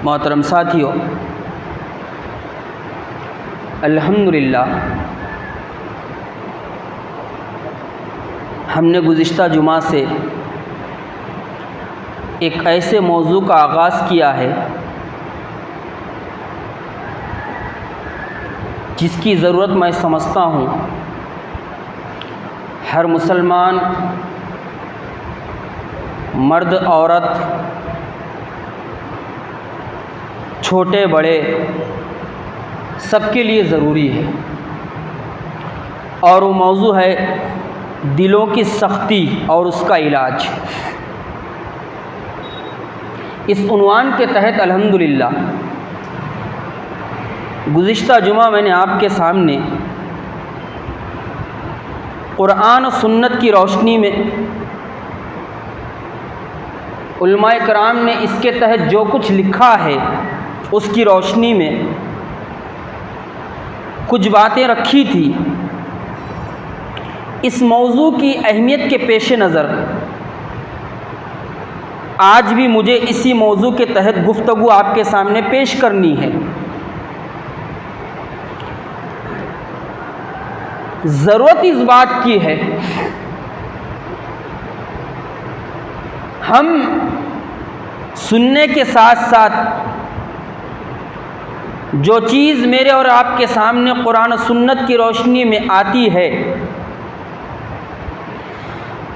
मोहतरम साथियों, अल्हम्दुलिल्लाह हमने गुज़िश्ता जुमा से एक ऐसे मौजू का आगाज़ किया है जिसकी ज़रूरत मैं समझता हूँ हर मुसलमान मर्द औरत छोटे बड़े सबके लिए ज़रूरी है, और वो मौजू है दिलों की सख्ती और उसका इलाज। इस उन्वान के तहत अल्हम्दुलिल्लाह गुज़िश्ता जुमा मैंने आपके सामने कुरान और सुन्नत की रोशनी में उलमाए कराम ने इसके तहत जो कुछ लिखा है उसकी रोशनी में कुछ बातें रखी थी। इस मौजू की अहमियत के पेश नज़र आज भी मुझे इसी मौजू के तहत गुफ्तगू आपके सामने पेश करनी है। ज़रूरत इस बात की है हम सुनने के साथ साथ जो चीज़ मेरे और आपके सामने कुरान और सुन्नत की रोशनी में आती है,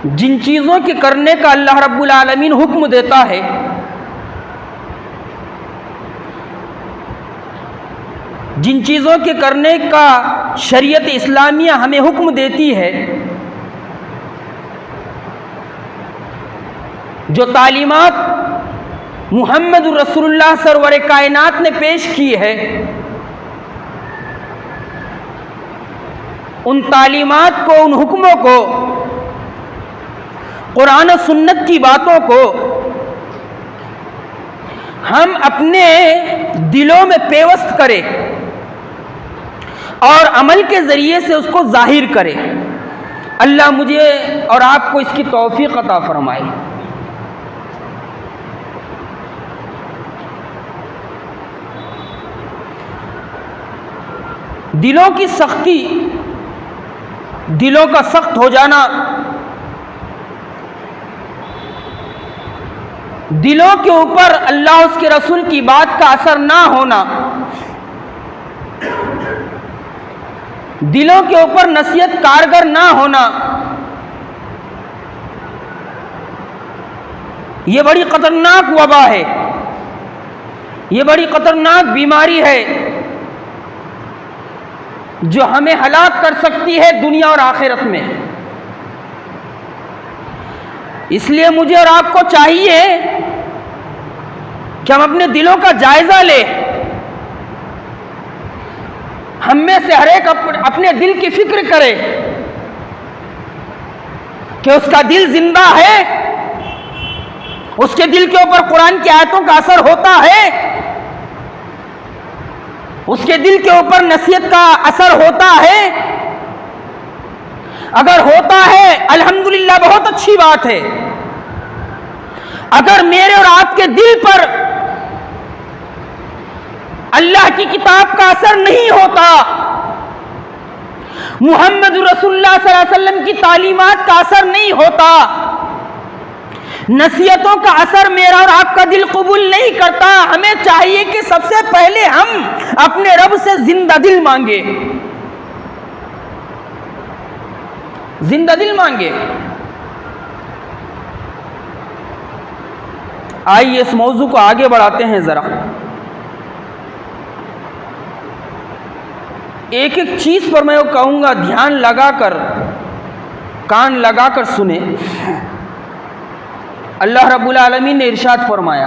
जिन चीज़ों के करने का अल्लाह रब्बुल आलमीन हुक्म देता है, जिन चीज़ों के करने का शरीयत इस्लामिया हमें हुक्म देती है, जो तालीमात मुहम्मद रसूलुल्लाह सरवर कायनात ने पेश की है, उन तालीमात को, उन हुक्मों को, कुरान और सुन्नत की बातों को हम अपने दिलों में पेवस्त करें और अमल के ज़रिए से उसको ज़ाहिर करें। अल्लाह मुझे और आपको इसकी तौफीक अता फरमाए। दिलों की सख्ती, दिलों का सख्त हो जाना, दिलों के ऊपर अल्लाह उसके रसूल की बात का असर ना होना, दिलों के ऊपर नसीहत कारगर ना होना, ये बड़ी खतरनाक वबा है, ये बड़ी खतरनाक बीमारी है जो हमें हलाक कर सकती है दुनिया और आखिरत में। इसलिए मुझे और आपको चाहिए कि हम अपने दिलों का जायजा लें। हम में से हर एक अपने दिल की फिक्र करे कि उसका दिल जिंदा है, उसके दिल के ऊपर कुरान की आयतों का असर होता है, उसके दिल के ऊपर नसीहत का असर होता है। अगर होता है अल्हम्दुलिल्लाह बहुत अच्छी बात है। अगर मेरे और आपके दिल पर अल्लाह की किताब का असर नहीं होता, मुहम्मद रसूलुल्लाह सल्लल्लाहु अलैहि वसल्लम की तालीमात का असर नहीं होता, नसीहतों का असर मेरा और आपका दिल कबूल नहीं करता, हमें चाहिए कि सबसे पहले हम अपने रब से जिंदा दिल मांगे, जिंदा दिल मांगे। आइए इस मौजू को आगे बढ़ाते हैं जरा। एक एक चीज पर मैं वो कहूंगा, ध्यान लगाकर, कान लगाकर सुने। अल्लाह रब्बुल आलमीन ने इरशाद फरमाया,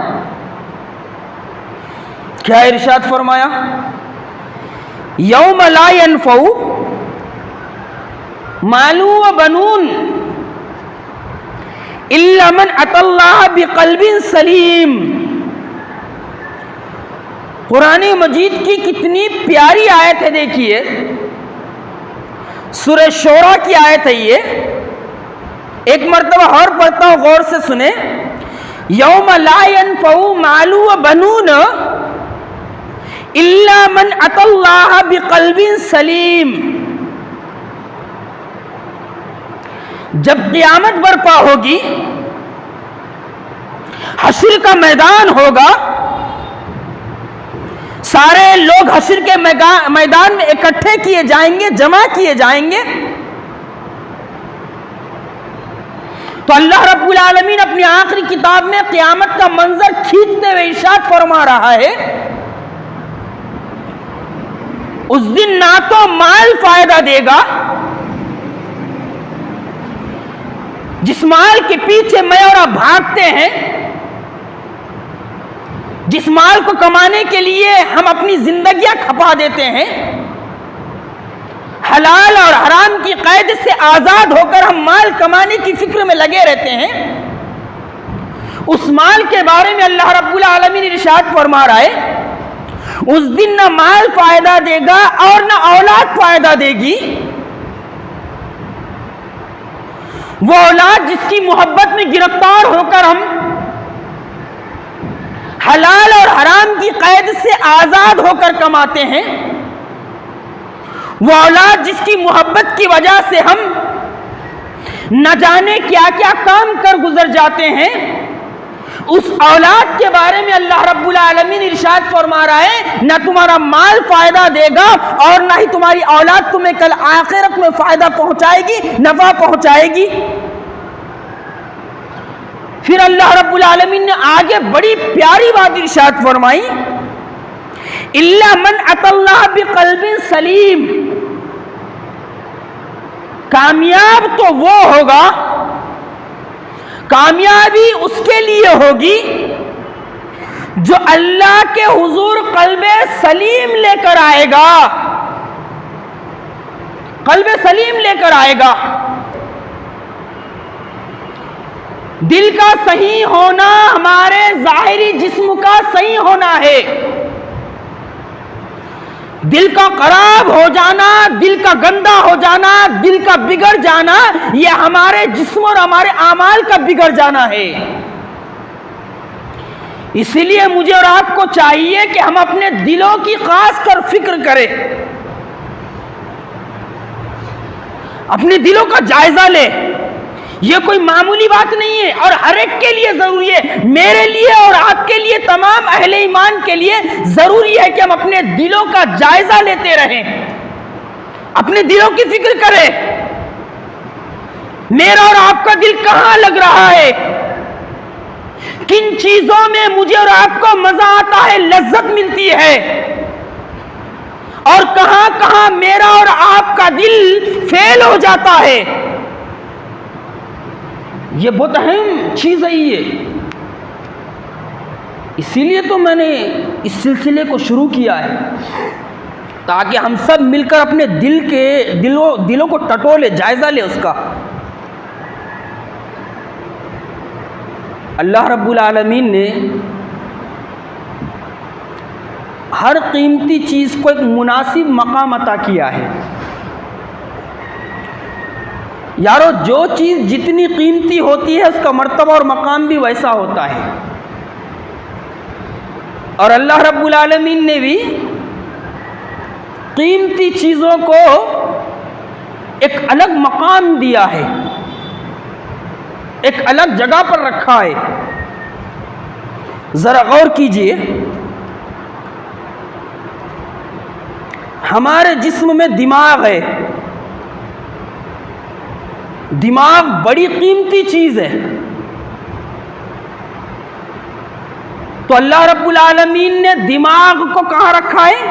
क्या इरशाद फरमाया? यौम ला यनफउ मालू व बनून इल्ला मन अतल्लाह बिक़ल्बिन सलीम। कुरान मजीद की कितनी प्यारी आयत है, देखिए, सूरह शोरा की आयत है ये। एक मरतबा और पढ़ता हूं, गौर से सुने। यौम ला यनफउ मालू व बनून इल्ला मन अतल्लाह बिक़ल्बिन सलीम। जब क़यामत बर्पा होगी, हश्र का मैदान होगा, सारे लोग हश्र के मैदान में इकट्ठे किए जाएंगे, जमा किए जाएंगे, तो अल्लाह रब्बुल आलमीन अपनी आखिरी किताब में क़यामत का मंजर खींचते हुए इरशाद फरमा रहा है, उस दिन ना तो माल फायदा देगा, जिस माल के पीछे मैं और आप भागते हैं, जिस माल को कमाने के लिए हम अपनी जिंदगियां खपा देते हैं, हलाल और हराम की कैद से आजाद होकर हम माल कमाने की फिक्र में लगे रहते हैं, उस माल के बारे में अल्लाह रब्बुल आलमीन इरशाद फरमा रहा है, उस दिन ना माल फायदा देगा और ना औलाद फायदा देगी। वो औलाद जिसकी मोहब्बत में गिरफ्तार होकर हम हलाल और हराम की कैद से आजाद होकर कमाते हैं, वो औलाद जिसकी मोहब्बत की वजह से हम न जाने क्या क्या काम कर गुजर जाते हैं, उस औलाद के बारे में अल्लाह रब्बुल आलमीन इरशाद फरमा रहा है, न तुम्हारा माल फायदा देगा और न ही तुम्हारी औलाद तुम्हें कल आखिरत में फायदा पहुंचाएगी, नफा पहुंचाएगी। फिर अल्लाह रब्बुल आलमीन ने आगे बड़ी प्यारी बात इरशाद फरमाई, इल्ला मन अतल्लाह बिक़ल्बिन सलीम। कामयाब तो वो होगा, कामयाबी उसके लिए होगी जो अल्लाह के हुजूर कल्बे सलीम लेकर आएगा, कल्बे सलीम लेकर आएगा। दिल का सही होना हमारे जाहिरी जिस्म का सही होना है। दिल का खराब हो जाना, दिल का गंदा हो जाना, दिल का बिगड़ जाना, यह हमारे जिस्म और हमारे आमाल का बिगड़ जाना है। इसीलिए मुझे और आपको चाहिए कि हम अपने दिलों की खास कर फिक्र करें, अपने दिलों का जायजा लें। यह कोई मामूली बात नहीं है और हर एक के लिए जरूरी है, मेरे लिए और आपके लिए, तमाम अहले ईमान के लिए जरूरी है कि हम अपने दिलों का जायजा लेते रहें, अपने दिलों की फिक्र करें। मेरा और आपका दिल कहां लग रहा है, किन चीजों में मुझे और आपको मजा आता है, लज्जत मिलती है, और कहां कहां मेरा और आपका दिल फेल हो जाता है। ये बहुत अहम चीज है ये। इसीलिए तो मैंने इस सिलसिले को शुरू किया है, ताकि हम सब मिलकर अपने दिलों को टटोले, जायजा ले उसका। अल्लाह रब्बुल आलमीन ने हर कीमती चीज को एक मुनासिब मकाम अता किया है। यारो, जो चीज जितनी कीमती होती है उसका मर्तबा और मकाम भी वैसा होता है। और अल्लाह रब्बुल आलमीन ने भी कीमती चीजों को एक अलग मकाम दिया है, एक अलग जगह पर रखा है। जरा गौर कीजिए, हमारे जिस्म में दिमाग है, दिमाग बड़ी कीमती चीज है। तो अल्लाह रब्बुल आलमीन ने दिमाग को कहां रखा है?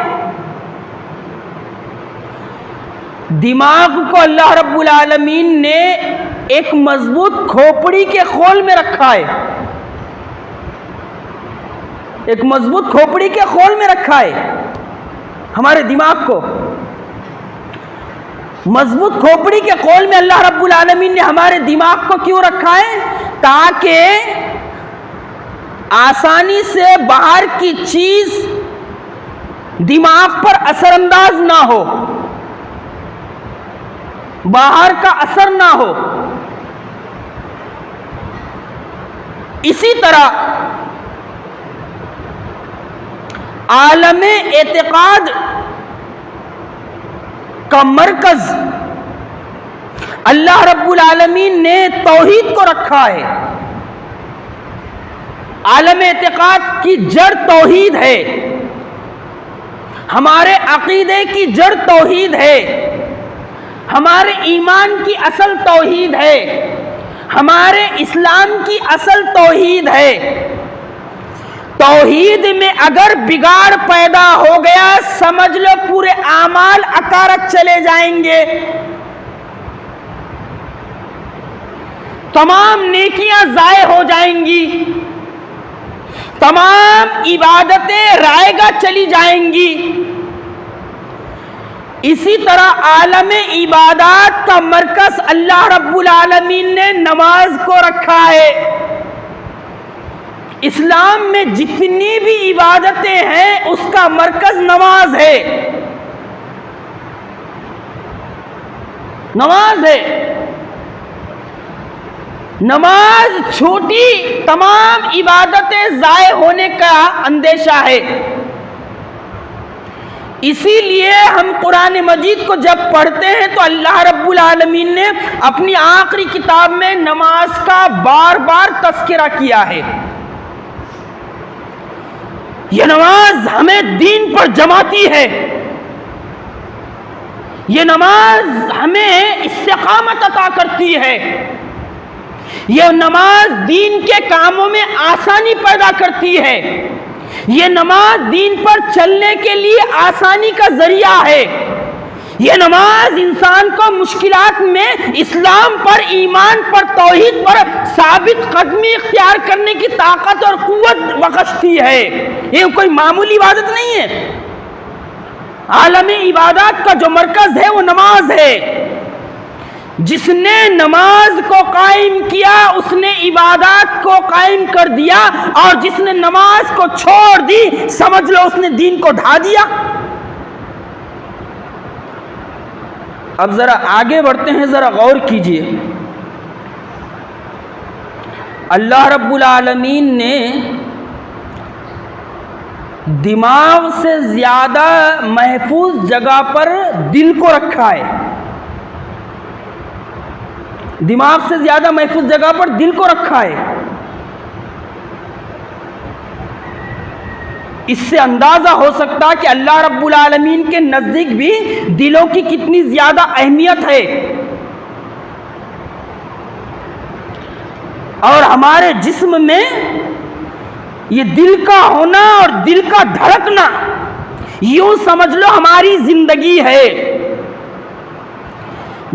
दिमाग को अल्लाह रब्बुल आलमीन ने एक मजबूत खोपड़ी के खोल में रखा है, एक मजबूत खोपड़ी के खोल में रखा है। हमारे दिमाग को मजबूत खोपड़ी के खोल में अल्लाह रब्बुल आलमीन ने हमारे दिमाग को क्यों रखा है? ताकि आसानी से बाहर की चीज दिमाग पर असरअंदाज ना हो, बाहर का असर ना हो। इसी तरह आलमे एतिकाद का मरकज अल्लाह रब्बुल आलमीन ने तौहीद को रखा है। आलम एतिकाद की जड़ तौहीद है, हमारे अकीदे की जड़ तौहीद है, हमारे ईमान की असल तौहीद है, हमारे इस्लाम की असल तौहीद है। तौहीद में अगर बिगाड़ पैदा हो गया, समझ लो पूरे आमाल अकारत चले जाएंगे, तमाम नेकियां जाए हो जाएंगी, तमाम इबादतें रायगा चली जाएंगी। इसी तरह आलमे इबादत का मरकज अल्लाह रब्बुल आलमीन ने नमाज को रखा है। इस्लाम में जितनी भी इबादतें हैं उसका मरकज नमाज है, नमाज है। नमाज छोटी, तमाम इबादतें ज़ाय होने का अंदेशा है। इसीलिए हम कुरान मजीद को जब पढ़ते हैं तो अल्लाह रब्बुल आलमीन ने अपनी आखिरी किताब में नमाज का बार बार तज़किरा किया है। यह नमाज हमें दीन पर जमाती है, यह नमाज हमें इस्तिकामत अता करती है, यह नमाज दीन के कामों में आसानी पैदा करती है, यह नमाज दीन पर चलने के लिए आसानी का जरिया है। यह नमाज इंसान को मुश्किलात में इस्लाम पर, ईमान पर, तौहीद पर साबित कदमी इख्तियार करने की ताकत और कुव्वत बख्शती है। यह कोई मामूली इबादत नहीं है। आलमी इबादत का जो मरकज है वो नमाज है। जिसने नमाज को कायम किया उसने इबादत को कायम कर दिया, और जिसने नमाज को छोड़ दी समझ लो उसने दीन को ढा दिया। अब जरा आगे बढ़ते हैं, जरा गौर कीजिए। अल्लाह रब्बुल आलमीन ने दिमाग से ज्यादा महफूज जगह पर दिल को रखा है। दिमाग से ज्यादा महफूज जगह पर दिल को रखा है। इससे अंदाजा हो सकता है कि अल्लाह रब्बुल आलमीन के नजदीक भी दिलों की कितनी ज्यादा अहमियत है। और हमारे जिस्म में ये दिल का होना और दिल का धड़कना, यूं समझ लो हमारी जिंदगी है।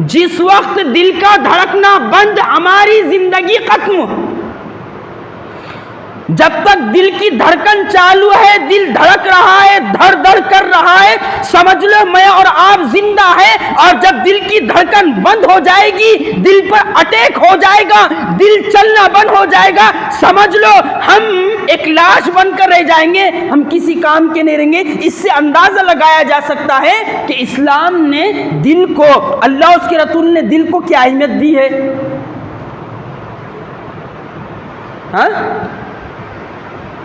जिस वक्त दिल का धड़कना बंद, हमारी जिंदगी खत्म। जब तक दिल की धड़कन चालू है, दिल धड़क रहा है, धड़ धड़ कर रहा है, समझ लो मैं और आप जिंदा है। और जब दिल की धड़कन बंद हो जाएगी, दिल पर अटैक हो जाएगा, दिल चलना बंद हो जाएगा, समझ लो हम एक लाश बनकर रह जाएंगे, हम किसी काम के नहीं रहेंगे। इससे अंदाजा लगाया जा सकता है कि इस्लाम ने दिल को, अल्लाह उसके रसूल ने दिल को क्या अहमियत दी है। हाँ,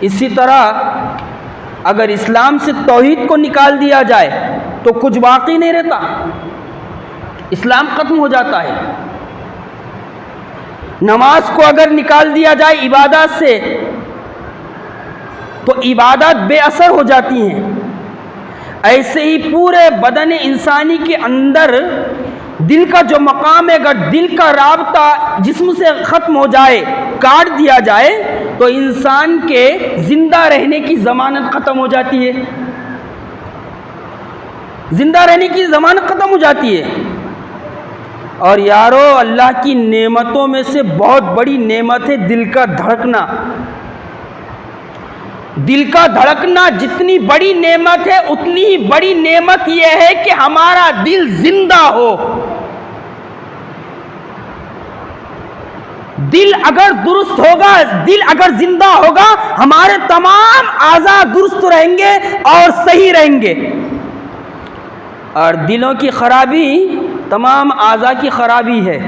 इसी तरह अगर इस्लाम से तौहीद को निकाल दिया जाए तो कुछ बाकी नहीं रहता, इस्लाम खत्म हो जाता है। नमाज को अगर निकाल दिया जाए इबादत से तो इबादत बेअसर हो जाती हैं। ऐसे ही पूरे बदन इंसानी के अंदर दिल का जो मकाम है, अगर दिल का राबता जिस्म से ख़त्म हो जाए, काट दिया जाए, तो इंसान के जिंदा रहने की ज़मानत ख़त्म हो जाती है। जिंदा रहने की ज़मानत ख़त्म हो जाती है। और यारो, अल्लाह की नेमतों में से बहुत बड़ी नेमत है दिल का धड़कना। दिल का धड़कना जितनी बड़ी नेमत है, उतनी ही बड़ी नेमत यह है कि हमारा दिल जिंदा हो। दिल अगर दुरुस्त होगा, दिल अगर जिंदा होगा, हमारे तमाम आज़ा दुरुस्त रहेंगे और सही रहेंगे। और दिलों की खराबी तमाम आज़ा की खराबी है।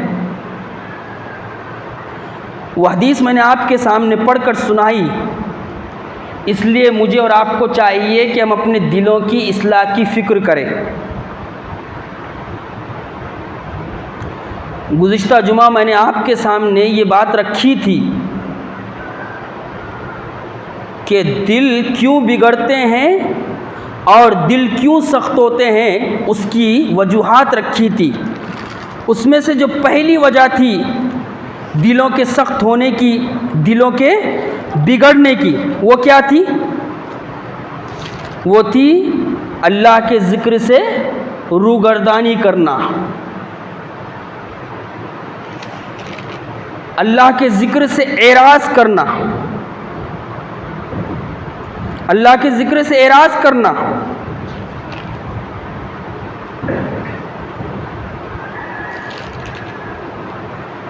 वह हदीस मैंने आपके सामने पढ़कर सुनाई इसलिए मुझे और आपको चाहिए कि हम अपने दिलों की इस्लाह की फ़िक्र करें। गुज़िश्ता जुमा मैंने आपके सामने ये बात रखी थी कि दिल क्यों बिगड़ते हैं और दिल क्यों सख्त होते हैं, उसकी वजूहात रखी थी। उसमें से जो पहली वजह थी दिलों के सख्त होने की, दिलों के बिगड़ने की, वो क्या थी? वो थी अल्लाह के ज़िक्र से रूगर्दानी करना, अल्लाह के ज़िक्र से एराज़ करना, अल्लाह के ज़िक्र से एराज़ करना।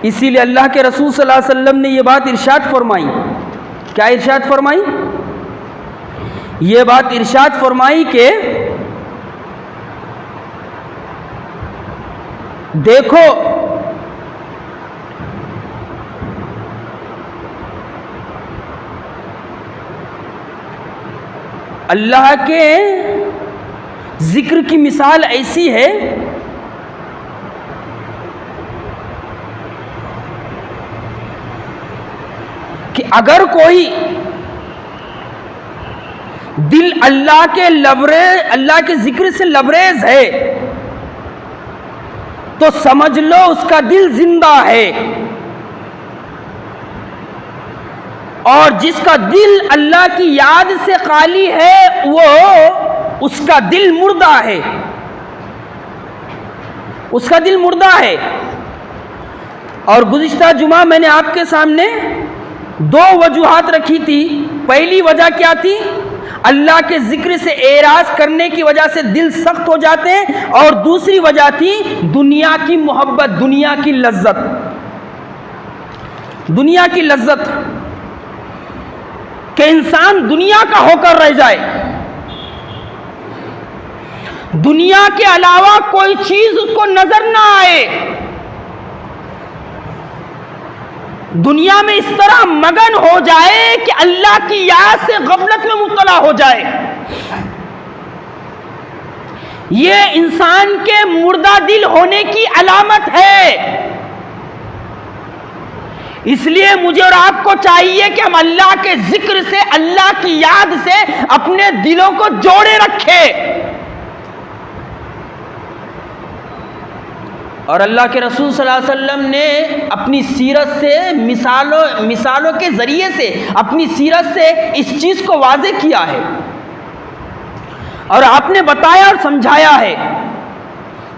इसीलिए अल्लाह के रसूल सल्लल्लाहु अलैहि वसल्लम ने ये बात इरशाद फरमाई। क्या इरशाद फरमाई? ये बात इरशाद फरमाई कि देखो अल्लाह के ज़िक्र की मिसाल ऐसी है कि अगर कोई दिल अल्लाह के ज़िक्र से लबरेज है तो समझ लो उसका दिल जिंदा है, और जिसका दिल अल्लाह की याद से खाली है वो उसका दिल मुर्दा है, उसका दिल मुर्दा है। और गुज़िश्ता जुमा मैंने आपके सामने दो वजूहात रखी थी। पहली वजह क्या थी? अल्लाह के ज़िक्र से एराज़ करने की वजह से दिल सख्त हो जाते हैं, और दूसरी वजह थी दुनिया की मोहब्बत, दुनिया की लज्जत, दुनिया की लज्जत कि इंसान दुनिया का होकर रह जाए, दुनिया के अलावा कोई चीज उसको नजर ना आए, दुनिया में इस तरह मगन हो जाए कि अल्लाह की याद से गफलत में मुब्तला हो जाए। ये इंसान के मुर्दा दिल होने की अलामत है। इसलिए मुझे और आपको चाहिए कि हम अल्लाह के जिक्र से, अल्लाह की याद से अपने दिलों को जोड़े रखें। और अल्लाह के रसूल सल्लल्लाहु अलैहि वसल्लम ने अपनी सीरत से, मिसालों के ज़रिए से, अपनी सीरत से इस चीज़ को वाज़े किया है, और आपने बताया और समझाया है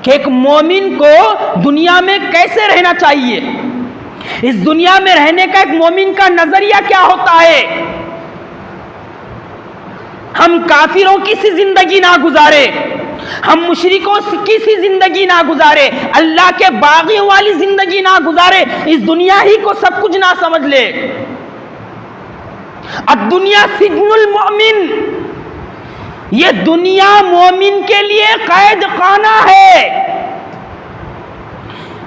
कि एक मोमिन को दुनिया में कैसे रहना चाहिए, इस दुनिया में रहने का एक मोमिन का नजरिया क्या होता है। हम काफिरों की सी जिंदगी ना गुजारे, हम मुशरिकों की सी जिंदगी ना गुजारे, अल्लाह के बागियों वाली जिंदगी ना गुजारे, इस दुनिया ही को सब कुछ ना समझ ले। दुनिया सिजनुल मोमिन, ये दुनिया मोमिन के लिए कैद खाना है।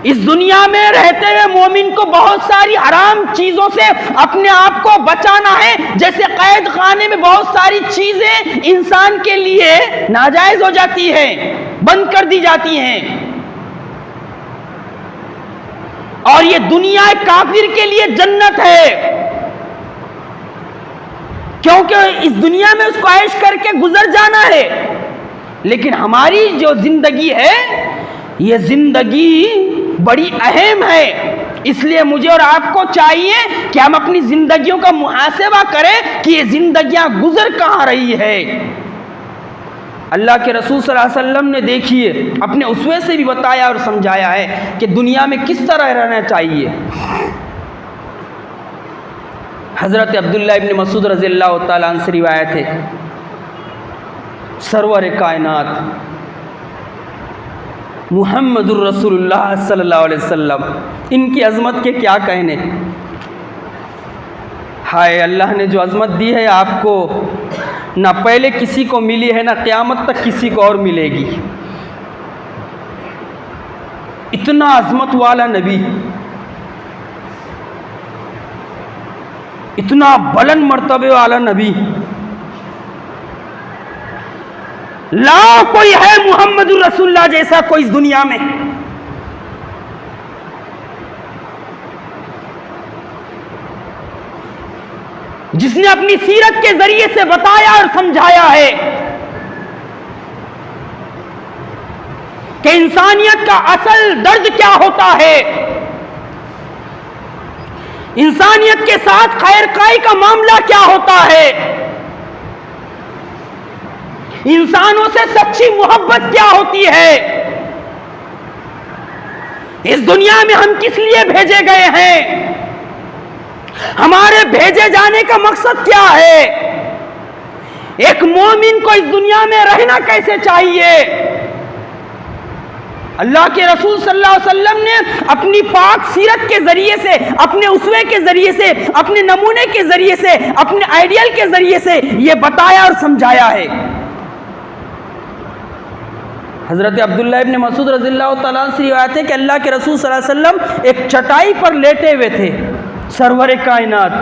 इस दुनिया में रहते हुए मोमिन को बहुत सारी हराम चीजों से अपने आप को बचाना है। जैसे कैद खाने में बहुत सारी चीजें इंसान के लिए नाजायज हो जाती हैं, बंद कर दी जाती हैं, और ये दुनिया काफिर के लिए जन्नत है, क्योंकि इस दुनिया में उसको ऐश करके गुजर जाना है। लेकिन हमारी जो जिंदगी है, ये जिंदगी बड़ी अहम है। इसलिए मुझे और आपको चाहिए कि हम अपनी जिंदगियों का मुहासेबा करें कि ये जिंदगियां गुजर कहां रही है। अल्लाह के रसूल सल्लल्लाहु अलैहि वसल्लम ने देखिए अपने उसवे से भी बताया और समझाया है कि दुनिया में किस तरह रहना चाहिए। हज़रत अब्दुल्ला इब्न मसूद रज़ियल्लाहु ताला अन्हु से रिवायत है, सरवर कायनात मुहम्मदुर रसूलुल्लाह सल्लल्लाहु अलैहि वसल्लम, इनकी अज़मत के क्या कहने। हाय, अल्लाह ने जो अज़मत दी है आपको, ना पहले किसी को मिली है, ना क़यामत तक किसी को और मिलेगी। इतना अज़मत वाला नबी, इतना बुलंद मर्तबे वाला नबी, ला कोई है मुहम्मदुर रसूलुल्लाह जैसा कोई इस दुनिया में। जिसने अपनी सीरत के जरिए से बताया और समझाया है कि इंसानियत का असल दर्द क्या होता है, इंसानियत के साथ खैरखाई का मामला क्या होता है, इंसानों से सच्ची मोहब्बत क्या होती है, इस दुनिया में हम किस लिए भेजे गए हैं, हमारे भेजे जाने का मकसद क्या है, एक मोमिन को इस दुनिया में रहना कैसे चाहिए। अल्लाह के रसूल सल्लल्लाहु अलैहि वसल्लम ने अपनी पाक सीरत के जरिए से, अपने उसवे के जरिए से, अपने नमूने के जरिए से, अपने आइडियल के जरिए से यह बताया और समझाया है। हजरत अब्दुल्लाह इब्न मसूद रज़ियल्लाहु तआला अन्हु से रिवायत है कि अल्लाह के रसूल सल्लल्लाहु अलैहि वसल्लम एक चटाई पर लेटे हुए थे, सरवर कायनात।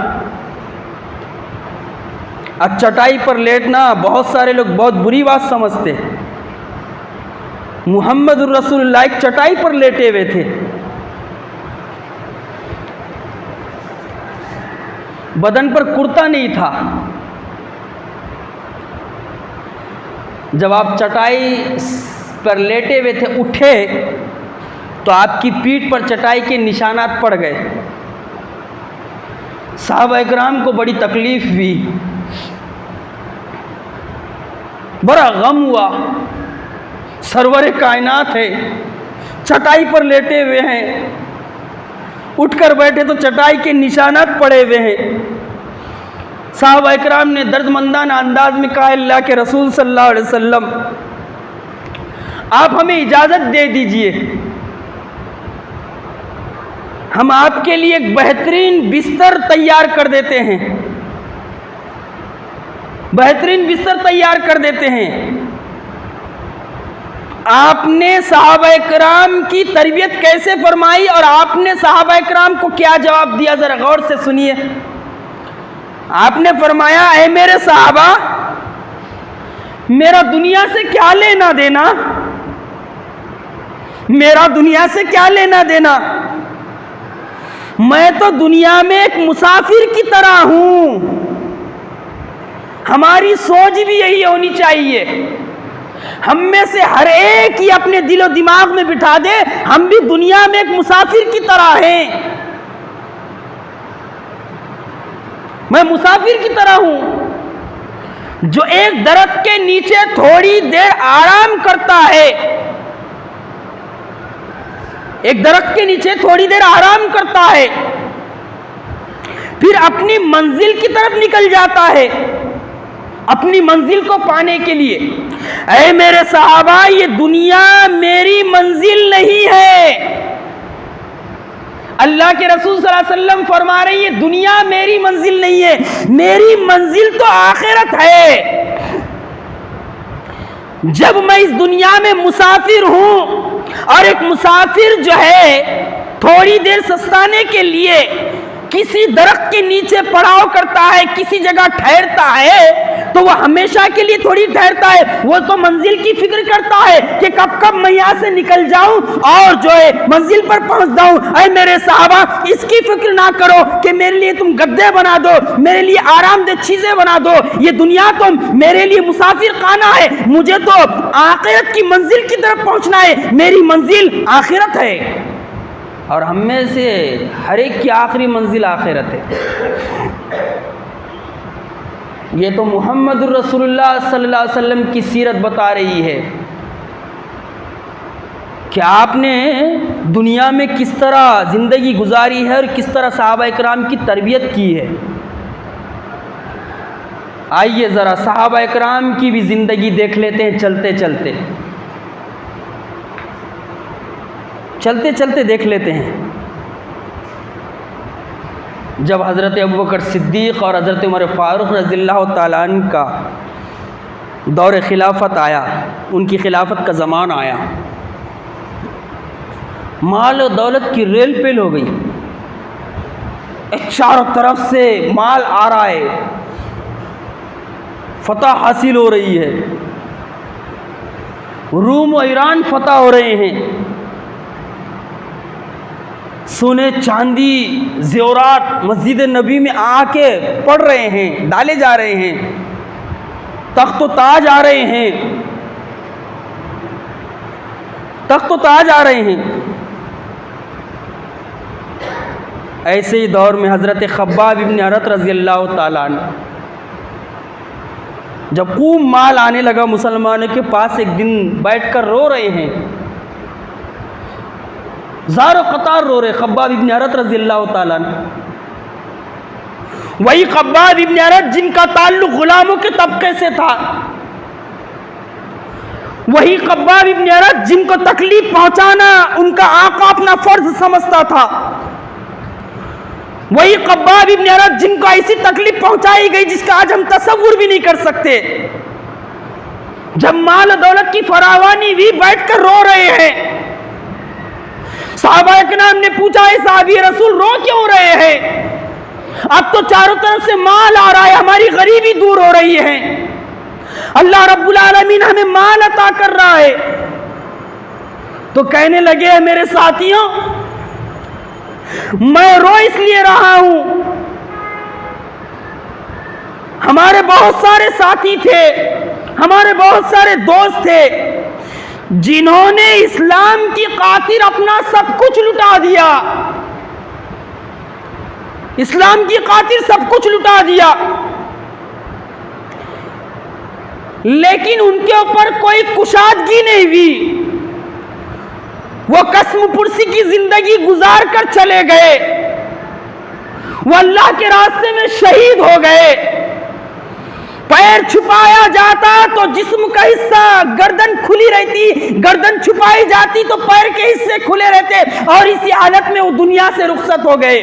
अब चटाई पर लेटना बहुत सारे लोग बहुत बुरी बात समझते। मुहम्मदुर रसूलुल्लाह एक चटाई पर लेटे हुए थे, बदन पर कुर्ता नहीं था। जब आप चटाई पर लेटे हुए थे, उठे तो आपकी पीठ पर चटाई के निशानात पड़ गए। साहबा इकराम को बड़ी तकलीफ हुई, बड़ा गम हुआ। सरवर कायनात है, चटाई पर लेटे हुए हैं, उठकर बैठे तो चटाई के निशानात पड़े हुए हैं। साहबा इकराम ने दर्दमंदाना अंदाज में कहा, अल्लाह के रसूल सल्लल्लाहु अलैहि वसल्लम आप हमें इजाज़त दे दीजिए, हम आपके लिए एक बेहतरीन बिस्तर तैयार कर देते हैं, बेहतरीन बिस्तर तैयार कर देते हैं। आपने सहाबा कराम की तरबियत कैसे फरमाई और आपने सहाबा कराम को क्या जवाब दिया, जरा गौर से सुनिए। आपने फरमाया, ऐ मेरे सहाबा, मेरा दुनिया से क्या लेना देना, मेरा दुनिया से क्या लेना देना, मैं तो दुनिया में एक मुसाफिर की तरह हूं। हमारी सोच भी यही होनी चाहिए। हम में से हर एक ही अपने दिलो दिमाग में बिठा दे, हम भी दुनिया में एक मुसाफिर की तरह हैं। मैं मुसाफिर की तरह हूं जो एक दरख्त के नीचे थोड़ी देर आराम करता है, एक दरख्त के नीचे थोड़ी देर आराम करता है, फिर अपनी मंजिल की तरफ निकल जाता है, अपनी मंजिल को पाने के लिए। ऐ मेरे सहाबा, ये दुनिया मेरी मंजिल नहीं है। अल्लाह के रसूल सल्लल्लाहु अलैहि वसल्लम फरमा रहे हैं, ये दुनिया मेरी मंजिल नहीं है, मेरी मंजिल तो आखिरत है। जब मैं इस दुनिया में मुसाफिर हूं और एक मुसाफिर जो है थोड़ी देर सस्ताने के लिए किसी दरख्त के नीचे पड़ाव करता है, किसी जगह ठहरता है, तो वह हमेशा के लिए थोड़ी ठहरता है। वो तो मंजिल की फिक्र करता है कि कब कब मैं यहां से निकल जाऊं और जो है मंजिल पर पहुंच जाऊं। ऐ मेरे साहबा, इसकी फिक्र ना करो कि मेरे लिए तुम गद्दे बना दो, मेरे लिए आरामदेह चीजें बना दो। ये दुनिया तो मेरे लिए मुसाफिर खाना है, मुझे तो आखिरत की मंजिल की तरफ पहुंचना है, मेरी मंजिल आखिरत है। और हम में से हर एक की आखिरी मंजिल आखिरत है। ये तो मुहम्मदुर रसूलुल्लाह सल्लल्लाहु अलैहि वसल्लम की सीरत बता रही है कि आपने दुनिया में किस तरह ज़िंदगी गुजारी है और किस तरह सहाबा इकराम की तरबियत की है। आइए ज़रा सहाबा इकराम की भी ज़िंदगी देख लेते हैं, चलते चलते चलते चलते देख लेते हैं। जब हज़रत अबू बकर सिद्दीक़ और हज़रत उमर फ़ारूक़ रज़ियल्लाहु ताला अन्हु का दौर खिलाफत आया, उनकी खिलाफत का ज़माना आया, माल और दौलत की रेल पेल हो गई। चारों तरफ से माल आ रहा है, फतह हासिल हो रही है, रूम और ईरान फतह हो रहे हैं, सोने चांदी ज़ेवरात मस्जिद नबी में आके पड़ रहे हैं, डाले जा रहे हैं, तख्त व ताज आ रहे हैं, तख्त व ताज आ रहे हैं। ऐसे ही दौर में हज़रत खब्बाब इब्न अरत रज़ी अल्लाह ताला अन्हु जब खूब माल आने लगा मुसलमानों के पास, एक दिन बैठकर रो रहे हैं, ज़ारो क़तार रो रहे खब्बाब इब्न अरत रज़ी अल्लाह ताला अन्हु। वही खब्बाब इब्न अरत जिनका ताल्लुक़ ग़ुलामों के तबके से था, वही खब्बाब इब्न अरत जिनको तकलीफ पहुंचाना उनका आका अपना फर्ज समझता था, वही खब्बाब इब्न अरत जिनको ऐसी तकलीफ पहुंचाई गई जिसका आज हम तसव्वुर भी नहीं कर सकते। जब माल दौलत की फरावानी हुई, बैठकर रो रहे हैं। सहाबा किराम ने पूछा, ऐ साहबी रसूल रो क्यों रहे हैं? अब तो चारों तरफ से माल आ रहा है, हमारी गरीबी दूर हो रही है, अल्लाह रब्बुल आलमीन हमें माल अता कर रहा है। तो कहने लगे, मेरे साथियों, मैं रो इसलिए रहा हूं, हमारे बहुत सारे साथी थे, हमारे बहुत सारे दोस्त थे जिन्होंने इस्लाम की खातिर अपना सब कुछ लुटा दिया, इस्लाम की खातिर सब कुछ लुटा दिया, लेकिन उनके ऊपर कोई कुशादगी नहीं हुई। वो कसम पुरसी की जिंदगी गुजार कर चले गए, वो अल्लाह के रास्ते में शहीद हो गए। पैर छुपाया जाता तो जिस्म का हिस्सा, गर्दन खुली रहती, गर्दन छुपाई जाती तो पैर के हिस्से खुले रहते, और इसी हालत में वो दुनिया से रुखसत हो गए।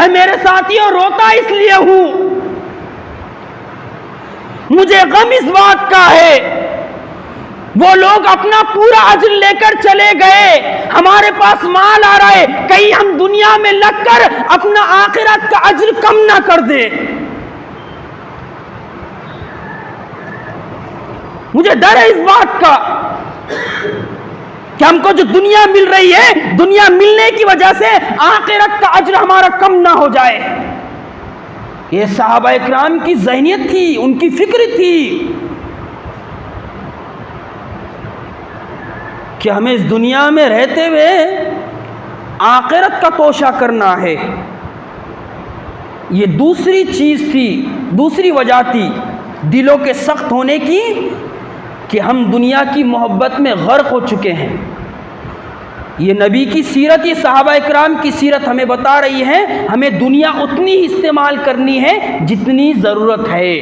मेरे साथियों, रोता इसलिए हूं, मुझे गम इस बात का है, वो लोग अपना पूरा अज्र लेकर चले गए, हमारे पास माल आ रहा है, कहीं हम दुनिया में लगकर अपना आखिरत का अज्र कम ना कर दे। मुझे डर है इस बात का कि हमको जो दुनिया मिल रही है, दुनिया मिलने की वजह से आखिरत का अज्र हमारा कम ना हो जाए। ये सहाबा किराम की ज़हनियत थी, उनकी फिक्र थी कि हमें इस दुनिया में रहते हुए आखिरत का तोशा करना है। ये दूसरी चीज़ थी, दूसरी वजह थी दिलों के सख्त होने की, कि हम दुनिया की मोहब्बत में गर्क हो चुके हैं। ये नबी की सीरत, ये सहाबा किराम की सीरत हमें बता रही है, हमें दुनिया उतनी ही इस्तेमाल करनी है जितनी ज़रूरत है,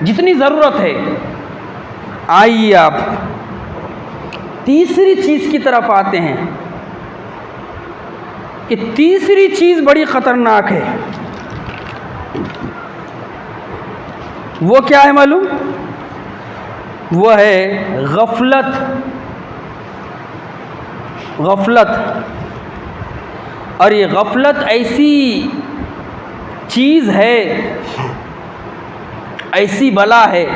जितनी ज़रूरत है। आइए आप तीसरी चीज़ की तरफ आते हैं। ये तीसरी चीज़ बड़ी ख़तरनाक है। वो क्या है मालूम? वो है गफलत। गफलत, और ये गफलत ऐसी चीज़ है, ऐसी बला है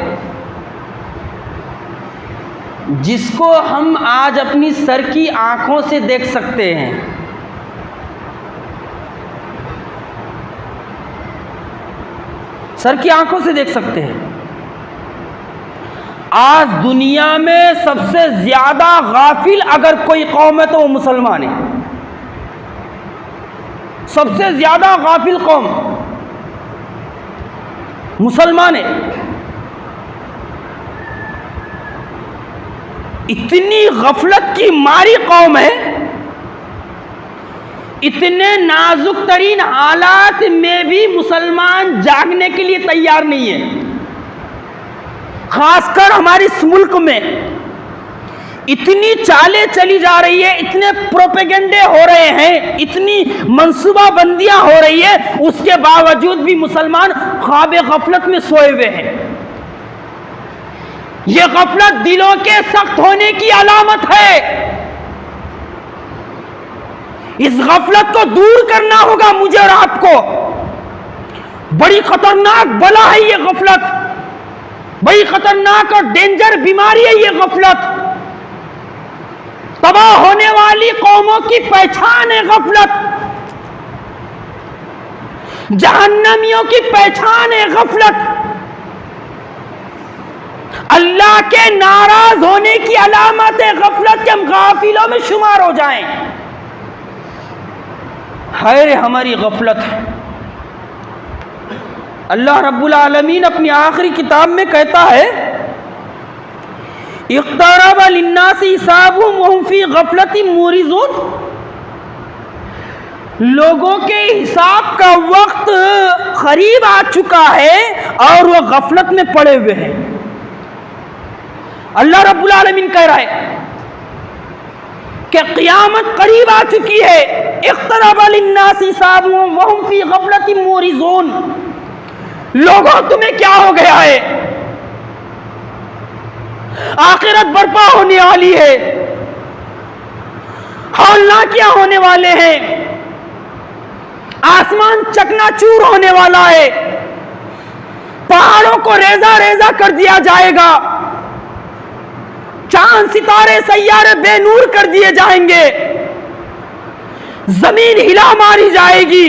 जिसको हम आज अपनी सर की आंखों से देख सकते हैं। सर की आंखों से देख सकते हैं। आज दुनिया में सबसे ज्यादा गाफिल अगर कोई कौम है तो वो मुसलमान है। सबसे ज्यादा गाफिल कौम मुसलमान है। इतनी गफलत की मारी कौम है, इतने नाजुक तरीन हालात में भी मुसलमान जागने के लिए तैयार नहीं है। खासकर हमारे इस मुल्क में इतनी चालें चली जा रही है, इतने प्रोपेगेंडे हो रहे हैं, इतनी मंसूबाबंदियां हो रही है, उसके बावजूद भी मुसलमान ख्वाब गफलत में सोए हुए हैं। यह गफलत दिलों के सख्त होने की अलामत है। इस गफलत को दूर करना होगा मुझे और आपको। बड़ी खतरनाक बला है ये गफलत। बड़ी खतरनाक और डेंजर बीमारी है ये गफलत। तबाह होने वाली कौमों की पहचान है गफलत, जहन्नमियों की पहचान है गफलत, अल्लाह के नाराज होने की अलामत है गफलत के हम गाफिलों में शुमार हो जाएं। हाय हमारी गफलत। अल्लाह रब्बुल आलमीन अपनी आखिरी किताब में कहता है, इक़्तरब लिन्नासी हिसाबुहुम वहुम फी गफलतिन मुरिज़ून, लोगों के हिसाब का वक्त करीब आ चुका है और वह गफलत में पड़े हुए हैं। अल्लाह रब्बुल आलमीन कह रहा है कि क़यामत करीब आ चुकी है। इक़्तरब लिन्नासी हिसाबुहुम वहुम फी गफलतिन मुरिज़ून, लोगों तुम्हें क्या हो गया है? आखिरत बर्पा होने वाली है, हौलनाकियां होने वाले हैं, आसमान चकनाचूर होने वाला है, पहाड़ों को रेजा रेजा कर दिया जाएगा, चांद सितारे सैयारे बेनूर कर दिए जाएंगे, जमीन हिला मारी जाएगी,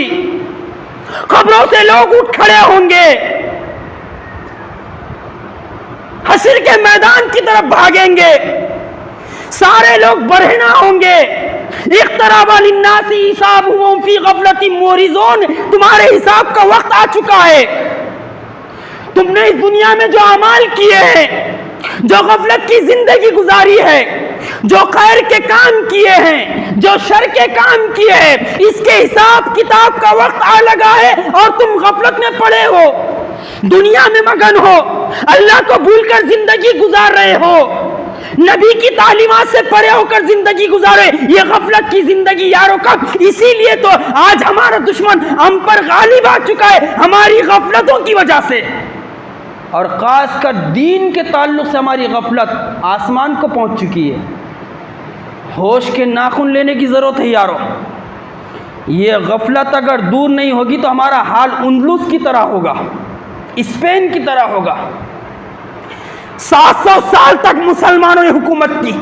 कब्रों से लोग उठ खड़े होंगे, हश्र के मैदान की तरफ भागेंगे, सारे लोग बरहना होंगे। इक़्तरब लिन्नासी हिसाबुहुम फी गफलतिन मुरिज़ून, तुम्हारे हिसाब का वक्त आ चुका है। तुमने इस दुनिया में जो अमाल किए हैं, जो गफलत की जिंदगी गुजारी है, जो खैर के काम किए हैं, जो शर के काम किए हैं, इसके हिसाब किताब का वक्त आ लगा है और तुम गफलत में पड़े हो, दुनिया में मगन हो, अल्लाह को भूलकर जिंदगी गुजार रहे हो, नबी की तालीमात से परे होकर जिंदगी गुजारे। ये गफलत की जिंदगी यारों का, इसीलिए तो आज हमारा दुश्मन हम पर गालिब आ चुका है, हमारी गफलतों की वजह से। और खासकर दीन के ताल्लुक से हमारी गफलत आसमान को पहुंच चुकी है। होश के नाखून लेने की ज़रूरत है यारों। ये गफलत अगर दूर नहीं होगी तो हमारा हाल उंदलुस की तरह होगा, स्पेन की तरह होगा। 700 साल तक मुसलमानों ने हुकूमत की,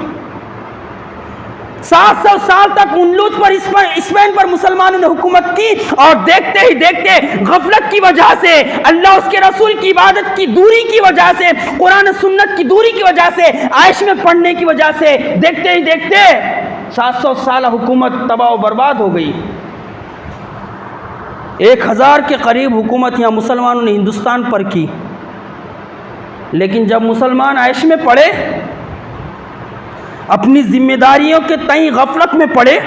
700 साल तक उंदलुस पर स्पेन पर मुसलमानों ने हुकूमत की, और देखते ही देखते गफलत की वजह से, अल्लाह उसके रसूल की इबादत की दूरी की वजह से, कुरान सुन्नत की दूरी की वजह से, आयश में पढ़ने की वजह से, देखते ही देखते 700 साल हुकूमत तबाह और बर्बाद हो गई। 1000 के करीब हुकूमत यहाँ मुसलमानों ने हिंदुस्तान पर की, लेकिन जब मुसलमान आयश में पड़े, अपनी जिम्मेदारियों के तई गफलत में पड़े,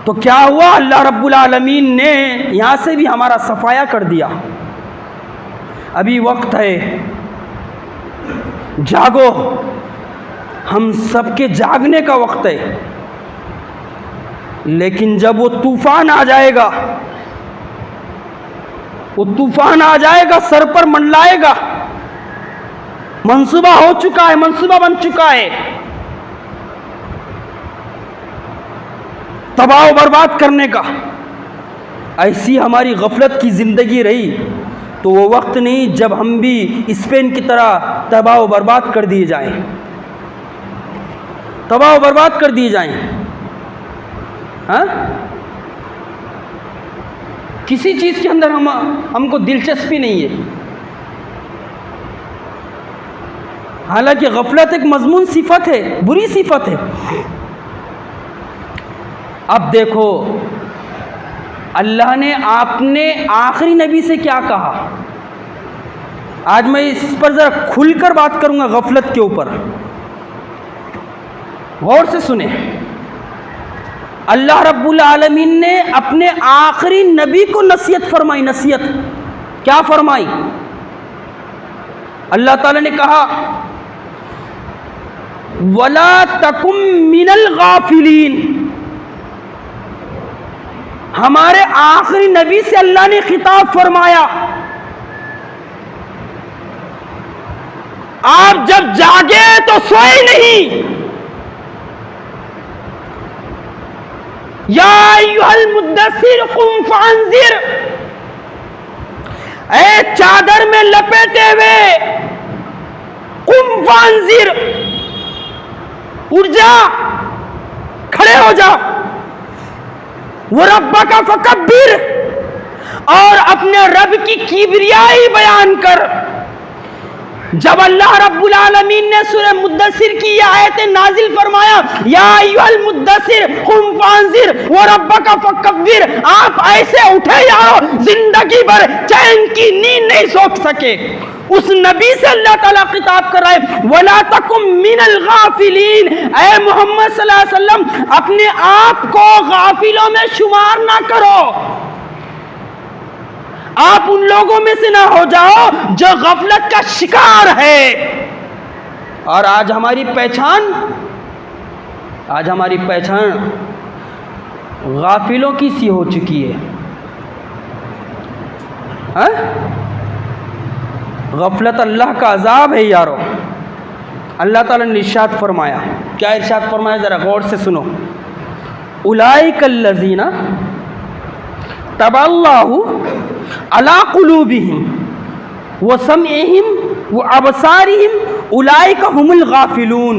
तो क्या हुआ? अल्लाह रब्बुल आलमीन ने यहाँ से भी हमारा सफाया कर दिया। अभी वक्त है, जागो, हम सबके जागने का वक्त है। लेकिन जब वो तूफान आ जाएगा, वो तूफान आ जाएगा, सर पर मंडलाएगा, मंसूबा हो चुका है, मंसूबा बन चुका है, तबाह बर्बाद करने का। ऐसी हमारी गफलत की जिंदगी रही तो वो वक्त नहीं जब हम भी स्पेन की तरह तबाह बर्बाद कर दिए जाएं, तबाह बर्बाद कर दिए जाएं। हाँ, किसी चीज के अंदर हमको दिलचस्पी नहीं है। हालांकि गफलत एक मजमून सिफत है, बुरी सिफत है। अब देखो, अल्लाह ने आपने आखिरी नबी से क्या कहा। आज मैं इस पर जरा खुलकर बात करूंगा गफलत के ऊपर, गौर से सुने। अल्लाह रब्बुल आलमीन ने अपने आखिरी नबी को नसीहत फरमाई। नसीहत क्या फरमाई? अल्लाह ताला ने कहा, वला तकुम मिनल गाफिलीन। हमारे आखिरी नबी से अल्लाह ने खिताब फरमाया, आप जब जागे तो सोए नहीं। या अय्युहल मुद्दस्सिर कुम फअंज़िर, ऐ चादर में लपेटे हुए, कुम फांजिर, उठ जा, खड़े हो जा, वो रब्बा का फकब्बिर, और अपने रब की किबरियाई बयान कर। जब अल्लाह रब्बुल आलमीन ने सूरह मुद्दसिर की ये आयतें नाजिल फरमाया, या अय्युहल मुद्दसिर कुम फांजिर व रब्बका फकब्बिर, आप ऐसे उठे जाओ जिंदगी भर चैन की नींद नहीं सो सके। उस नबी से अल्लाह ताला खिताब कर रहा है, वला तकुम मिनल गाफिलीन, ऐ मोहम्मद सल्लल्लाहु अलैहि वसल्लम अपने आप को गाफिलों में शुमार ना करो, आप उन लोगों में से ना हो जाओ जो गफलत का शिकार है। और आज हमारी पहचान गाफिलों की सी हो चुकी है। गफलत अल्लाह का अजाब है यारो। अल्लाह ताला ने इरशाद फरमाया, क्या इरशाद फरमाया, जरा गौर से सुनो। उलाइकल्लज़ीना तबल्लाहु अला कुलूबिहिम व समइहिम व अबसारिहिम उलाइका हुमुल गाफिलून।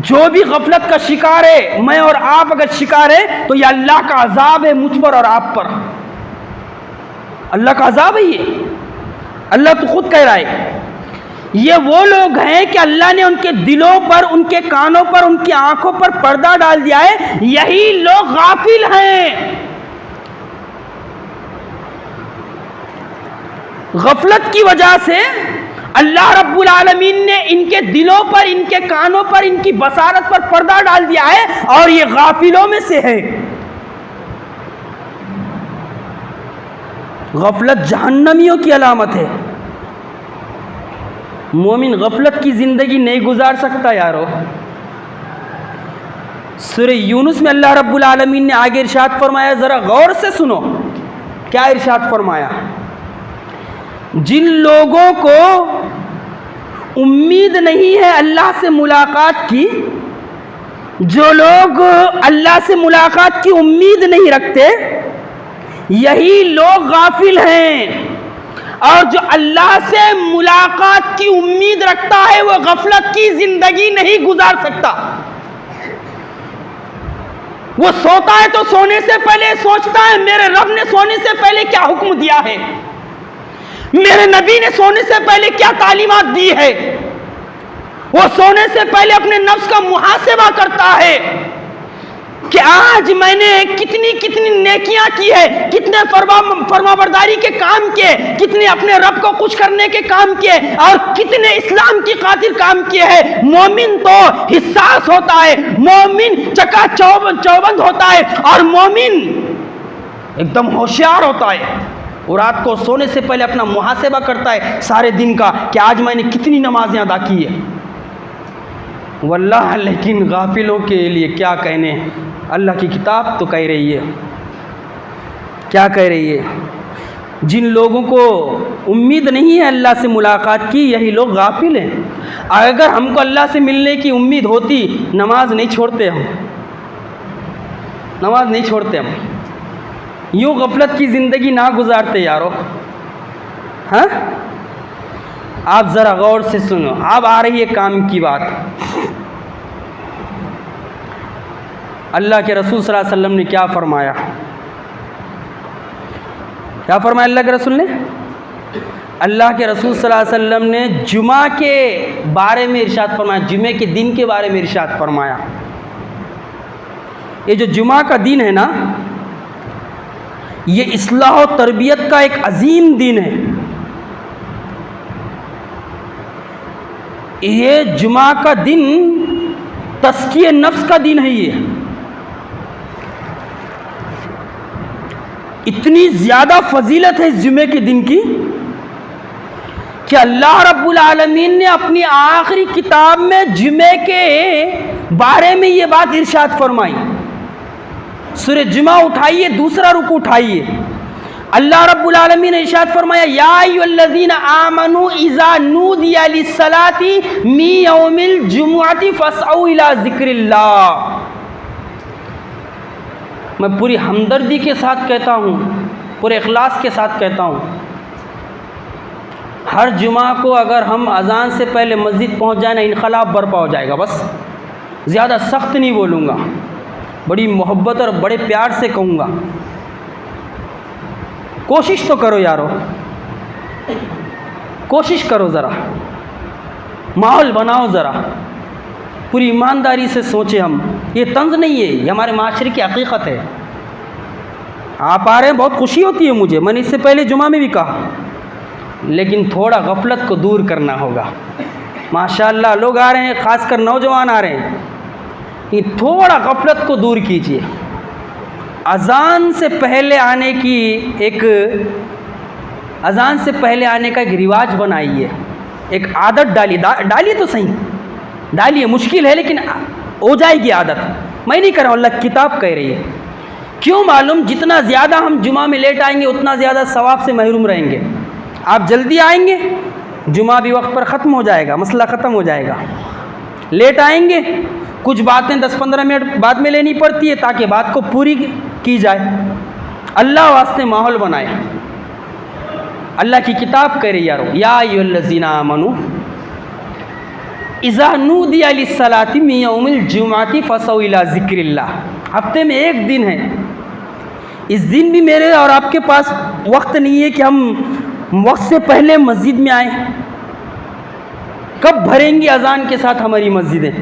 जो भी गफलत का शिकार है, मैं और आप अगर शिकार है तो ये अल्लाह का अजाब है मुझ पर और आप पर। अल्लाह का अजाब है ये, अल्लाह तो खुद कह रहा है। ये वो लोग हैं कि अल्लाह ने उनके दिलों पर, उनके कानों पर, उनकी आंखों पर पर्दा डाल दिया है, यही लोग गाफिल हैं। गफलत की वजह से अल्लाह रब्बुल आलमीन ने इनके दिलों पर, इनके कानों पर, इनकी बसारत पर पर्दा डाल दिया है और ये गाफिलों में से है। गफलत जहन्नमियों की अलामत है। मोमिन गफलत की जिंदगी नहीं गुजार सकता यारो। सूरह यूनुस में अल्लाह रब्बुल आलमीन ने आगे इरशाद फरमाया, जरा गौर से सुनो, क्या इरशाद फरमाया। जिन लोगों को उम्मीद नहीं है अल्लाह से मुलाकात की, जो लोग अल्लाह से मुलाकात की उम्मीद नहीं रखते, यही लोग गाफिल हैं। और जो अल्लाह से मुलाकात की उम्मीद रखता है वो गफलत की जिंदगी नहीं गुजार सकता। वो सोता है तो सोने से पहले सोचता है मेरे रब ने सोने से पहले क्या हुक्म दिया है, मेरे नबी ने सोने से पहले क्या तालीमात दी है। वो सोने से पहले अपने नफ्स का मुहासिबा करता है कि आज मैंने कितनी कितनी नेकियां की है, कितने फरमाबरदारी के काम किए, कितने अपने रब को खुश करने के काम किए और कितने इस्लाम की खातिर काम किए हैं। मोमिन तो हिस्सास होता है, मोमिन चका चौबंद होता है और मोमिन एकदम होशियार होता है। और रात को सोने से पहले अपना मुहासिबा करता है सारे दिन का कि आज मैंने कितनी नमाजें अदा की है। वल्लाह, लेकिन गाफिलों के लिए क्या कहने, अल्लाह की किताब तो कह रही है, क्या कह रही है। जिन लोगों को उम्मीद नहीं है अल्लाह से मुलाकात की, यही लोग गाफिल हैं। अगर हमको अल्लाह से मिलने की उम्मीद होती, नमाज नहीं छोड़ते हम, नमाज नहीं छोड़ते हम, यूँ गफलत की ज़िंदगी ना गुजारते यारो। हाँ, आप ज़रा गौर से सुनो। अब आ रही है काम की बात। अल्लाह के रसूल सल्लल्लाहु अलैहि वसल्लम ने क्या फरमाया, क्या फरमाया अल्लाह के रसूल ने। अल्लाह के रसूल सल्लल्लाहु अलैहि वसल्लम ने जुमा के बारे में इरशाद फरमाया, जुमे के दिन के बारे में इरशाद फरमाया। ये जो जुमा का दिन है ना, ये इस्लाह और तरबियत का एक अजीम दिन है। ये जुमा का दिन तस्किए नफ्स का दिन है। ये इतनी ज़्यादा फजीलत है इस जुमे के दिन की कि अल्लाह रब्बुल आलमीन ने अपनी आखिरी किताब में जुमे के बारे में ये बात इरशाद फरमाई। सूरह जुमा उठाइए, दूसरा रुकू उठाइए। अल्लाह रब्बुल आलमीन ने इरशाद फरमाया, या अय्युहल्लज़ीना आमनू इज़ा नूदिया लिस्सलाति मी यौमिल जुमुअति फस्अऊ इला ज़िक्रिल्लाह। मैं पूरी हमदर्दी के साथ कहता हूँ, पूरे इखलास के साथ कहता हूँ, हर जुमा को अगर हम अजान से पहले मस्जिद पहुँच जाए ना, इनकलाब बर्पा हो जाएगा। बस ज़्यादा सख्त नहीं बोलूँगा, बड़ी मोहब्बत और बड़े प्यार से कहूँगा, कोशिश तो करो यारो, कोशिश करो ज़रा, माहौल बनाओ ज़रा, पूरी ईमानदारी से सोचें। हम ये तंज नहीं है, ये हमारे माशरे की हकीकत है। आप आ रहे हैं, बहुत खुशी होती है मुझे, मैंने इससे पहले जुमा में भी कहा, लेकिन थोड़ा गफलत को दूर करना होगा। माशाअल्लाह लोग आ रहे हैं, ख़ासकर नौजवान आ रहे हैं, ये थोड़ा गफलत को दूर कीजिए। अज़ान से पहले आने की अज़ान से पहले आने का एक रिवाज बनाइए, एक आदत डालिए। डालिए तो सही, डालिए, मुश्किल है लेकिन हो जाएगी आदत। मैं नहीं कर रहा हूँ, अल्लाह किताब कह रही है। क्यों मालूम, जितना ज़्यादा हम जुमा में लेट आएंगे उतना ज़्यादा सवाब से महरूम रहेंगे। आप जल्दी आएंगे, जुमा भी वक्त पर ख़त्म हो जाएगा, मसला ख़त्म हो जाएगा। लेट आएंगे, कुछ बातें 10-15 मिनट बाद में लेनी पड़ती है ताकि बात को पूरी की जाए। अल्लाह वास्ते माहौल बनाए। अल्लाह की किताब कह रही यारो, या अय्युहल्लज़ीना आमनू इज़ा नूदिया लिस्सलाति मिन यौमिल जुमाति फसौ इला ज़िक्रिल्लाह। हफ्ते में एक दिन है, इस दिन भी मेरे और आपके पास वक्त नहीं है कि हम वक्त से पहले मस्जिद में आए। कब भरेंगी अजान के साथ हमारी मस्जिदें?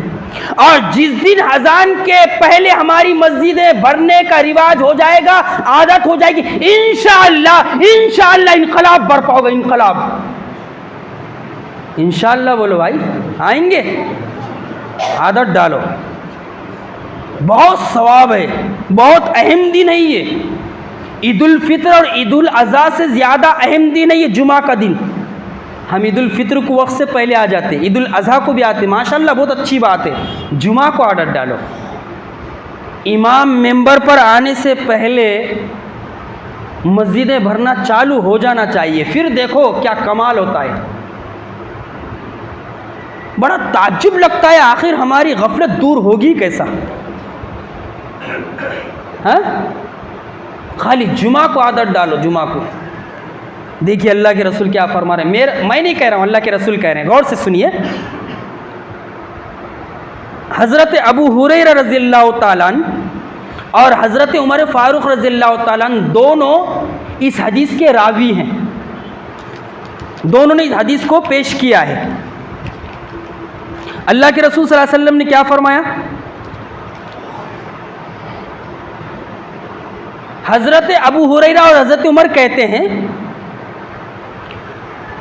और जिस दिन अजान के पहले हमारी मस्जिदें भरने का रिवाज हो जाएगा, आदत हो जाएगी, इंशाअल्लाह इनकलाब बरपा होगा। इनकलाब, इंशाअल्लाह बोलो भाई, आएंगे। आदत डालो, बहुत सवाब है, बहुत अहम दिन है ये। ईदुल फित्र और ईदुल अज़हा से ज़्यादा अहम दिन है ये जुमा का दिन। हम ईदुल फित्र को वक्त से पहले आ जाते, ईदुल अज़हा को भी आते, माशाअल्लाह बहुत अच्छी बात है। जुमा को आदत डालो। इमाम मेंबर पर आने से पहले मस्जिदें भरना चालू हो जाना चाहिए, फिर देखो क्या कमाल होता है। बड़ा ताज्जुब लगता है, आखिर हमारी गफलत दूर होगी कैसा? हाँ, खाली जुमा को आदत डालो, जुमा को। देखिए अल्लाह के रसूल क्या फरमा रहे हैं। मैं नहीं कह रहा हूँ, अल्लाह के रसूल कह रहे हैं, गौर से सुनिए। हज़रत अबू हुरैरा रज़ियल्लाहु ताला अन्हु और हज़रत उमर फ़ारूक रज़ियल्लाहु ताला अन्हु दोनों इस हदीस के रावी हैं। दोनों ने इस हदीस को पेश किया है। अल्लाह के रसूल सल्लल्लाहु अलैहि वसल्लम ने क्या फरमाया? हज़रत अबू हुरैरा और हज़रत उमर कहते हैं,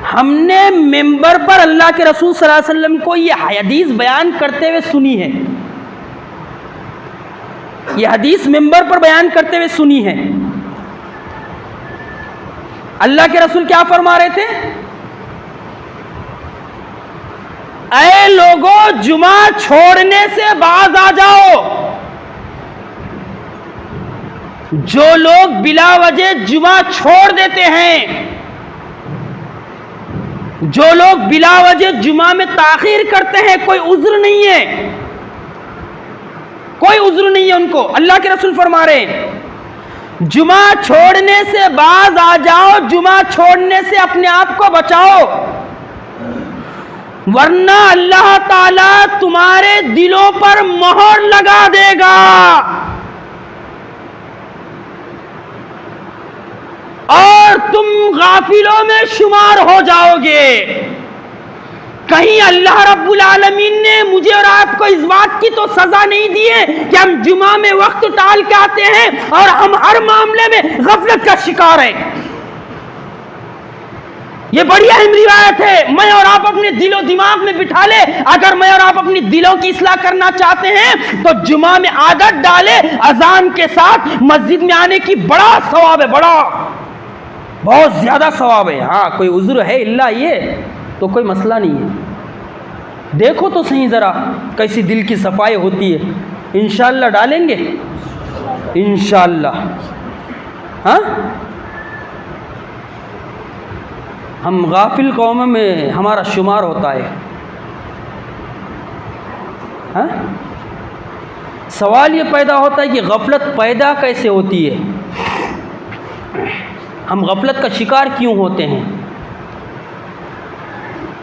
हमने मिंबर पर अल्लाह के रसूल सल्लल्लाहु अलैहि वसल्लम को ये हदीस बयान करते हुए सुनी है। ये हदीस मिंबर पर बयान करते हुए सुनी है। अल्लाह के रसूल क्या फरमा रहे थे? ऐ लोगों, जुमा छोड़ने से बाज आ जाओ। जो लोग बिला वजह जुमा छोड़ देते हैं, जो लोग बिला वजह जुमा में ताखीर करते हैं, कोई उज्र नहीं है, कोई उज्र नहीं है उनको। अल्लाह के रसूल फरमा रहे हैं, जुमा छोड़ने से बाज आ जाओ, जुमा छोड़ने से अपने आप को बचाओ, वरना अल्लाह ताला तुम्हारे दिलों पर मोहर लगा देगा और तुम गाफिलों में शुमार हो जाओगे। कहीं अल्लाह रब्बुल आलमीन ने मुझे और आपको इस बात की तो सजा नहीं दी है कि हम जुमा में वक्त टाल के आते हैं और हम हर मामले में गफलत का शिकार हैं। ये बड़ी अहम रिवायत है, मैं और आप अपने दिलो दिमाग में बिठा ले। अगर मैं और आप अपनी दिलों की इस्लाह करना चाहते हैं तो जुमा में आदत डाले, अजान के साथ मस्जिद में आने की बड़ा सवाब है, बड़ा, बहुत ज्यादा सवाब है। हाँ, कोई उज़्र है इल्ला ये तो कोई मसला नहीं है। देखो तो सही ज़रा कैसी दिल की सफाई होती है। इंशाअल्लाह डालेंगे, इंशाअल्लाह। हाँ, हम गाफिल कौम में हमारा शुमार होता है। हाँ, सवाल ये पैदा होता है कि गफलत पैदा कैसे होती है। हम गफलत का शिकार क्यों होते हैं?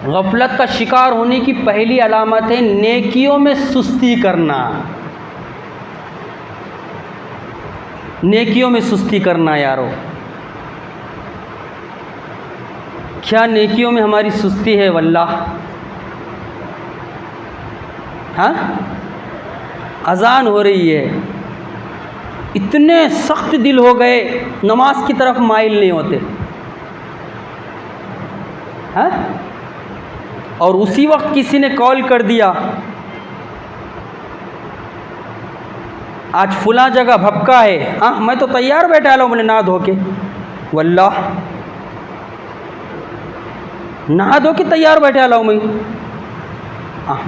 गफलत का शिकार होने की पहली अलामत है नेकियों में सुस्ती करना। नेकियों में सुस्ती करना यारो। क्या नेकियों में हमारी सुस्ती है वल्लाह? हाँ, अजान हो रही है, इतने सख्त दिल हो गए, नमाज की तरफ माइल नहीं होते। हाँ, और उसी वक्त किसी ने कॉल कर दिया, आज फुला जगह भपका है। हाँ, मैं तो तैयार बैठा लो, मैंने नहा धो के, वल्लाह नहा धो के तैयार बैठा लो मैं।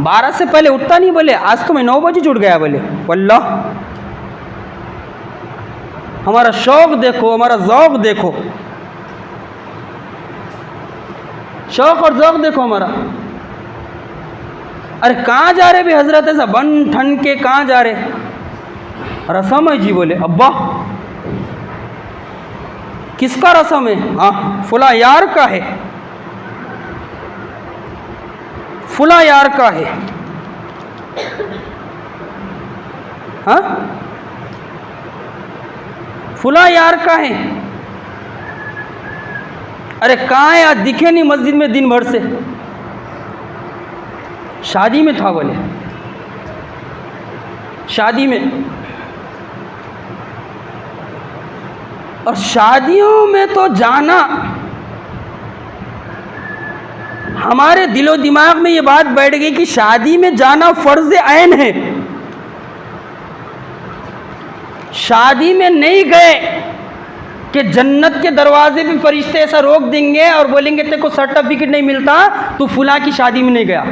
12 से पहले उठता नहीं बोले, आज तो मैं 9 बजे जुट गया बोले, वल्लाह। हमारा शौक देखो, हमारा ज़ौक़ देखो, शौक और ज़ौक़ देखो हमारा। अरे कहाँ जा रहे भी हजरत, ऐसा बन ठन के कहाँ जा रहे? रसम है जी बोले। अब्बा किसका रसम है? हाँ, फुला यार का है, फुला यार का है। हाँ, फुला यार का है। अरे कहाँ है? आज दिखे नहीं मस्जिद में दिन भर से। शादी में था बोले, शादी में। और शादियों में तो जाना, हमारे दिलो दिमाग में ये बात बैठ गई कि शादी में जाना फर्ज ऐन है। शादी में नहीं गए कि जन्नत के दरवाजे पे फरिश्ते ऐसा रोक देंगे और बोलेंगे तेरे को सर्टिफिकेट नहीं मिलता, तू फुला की शादी में नहीं गया,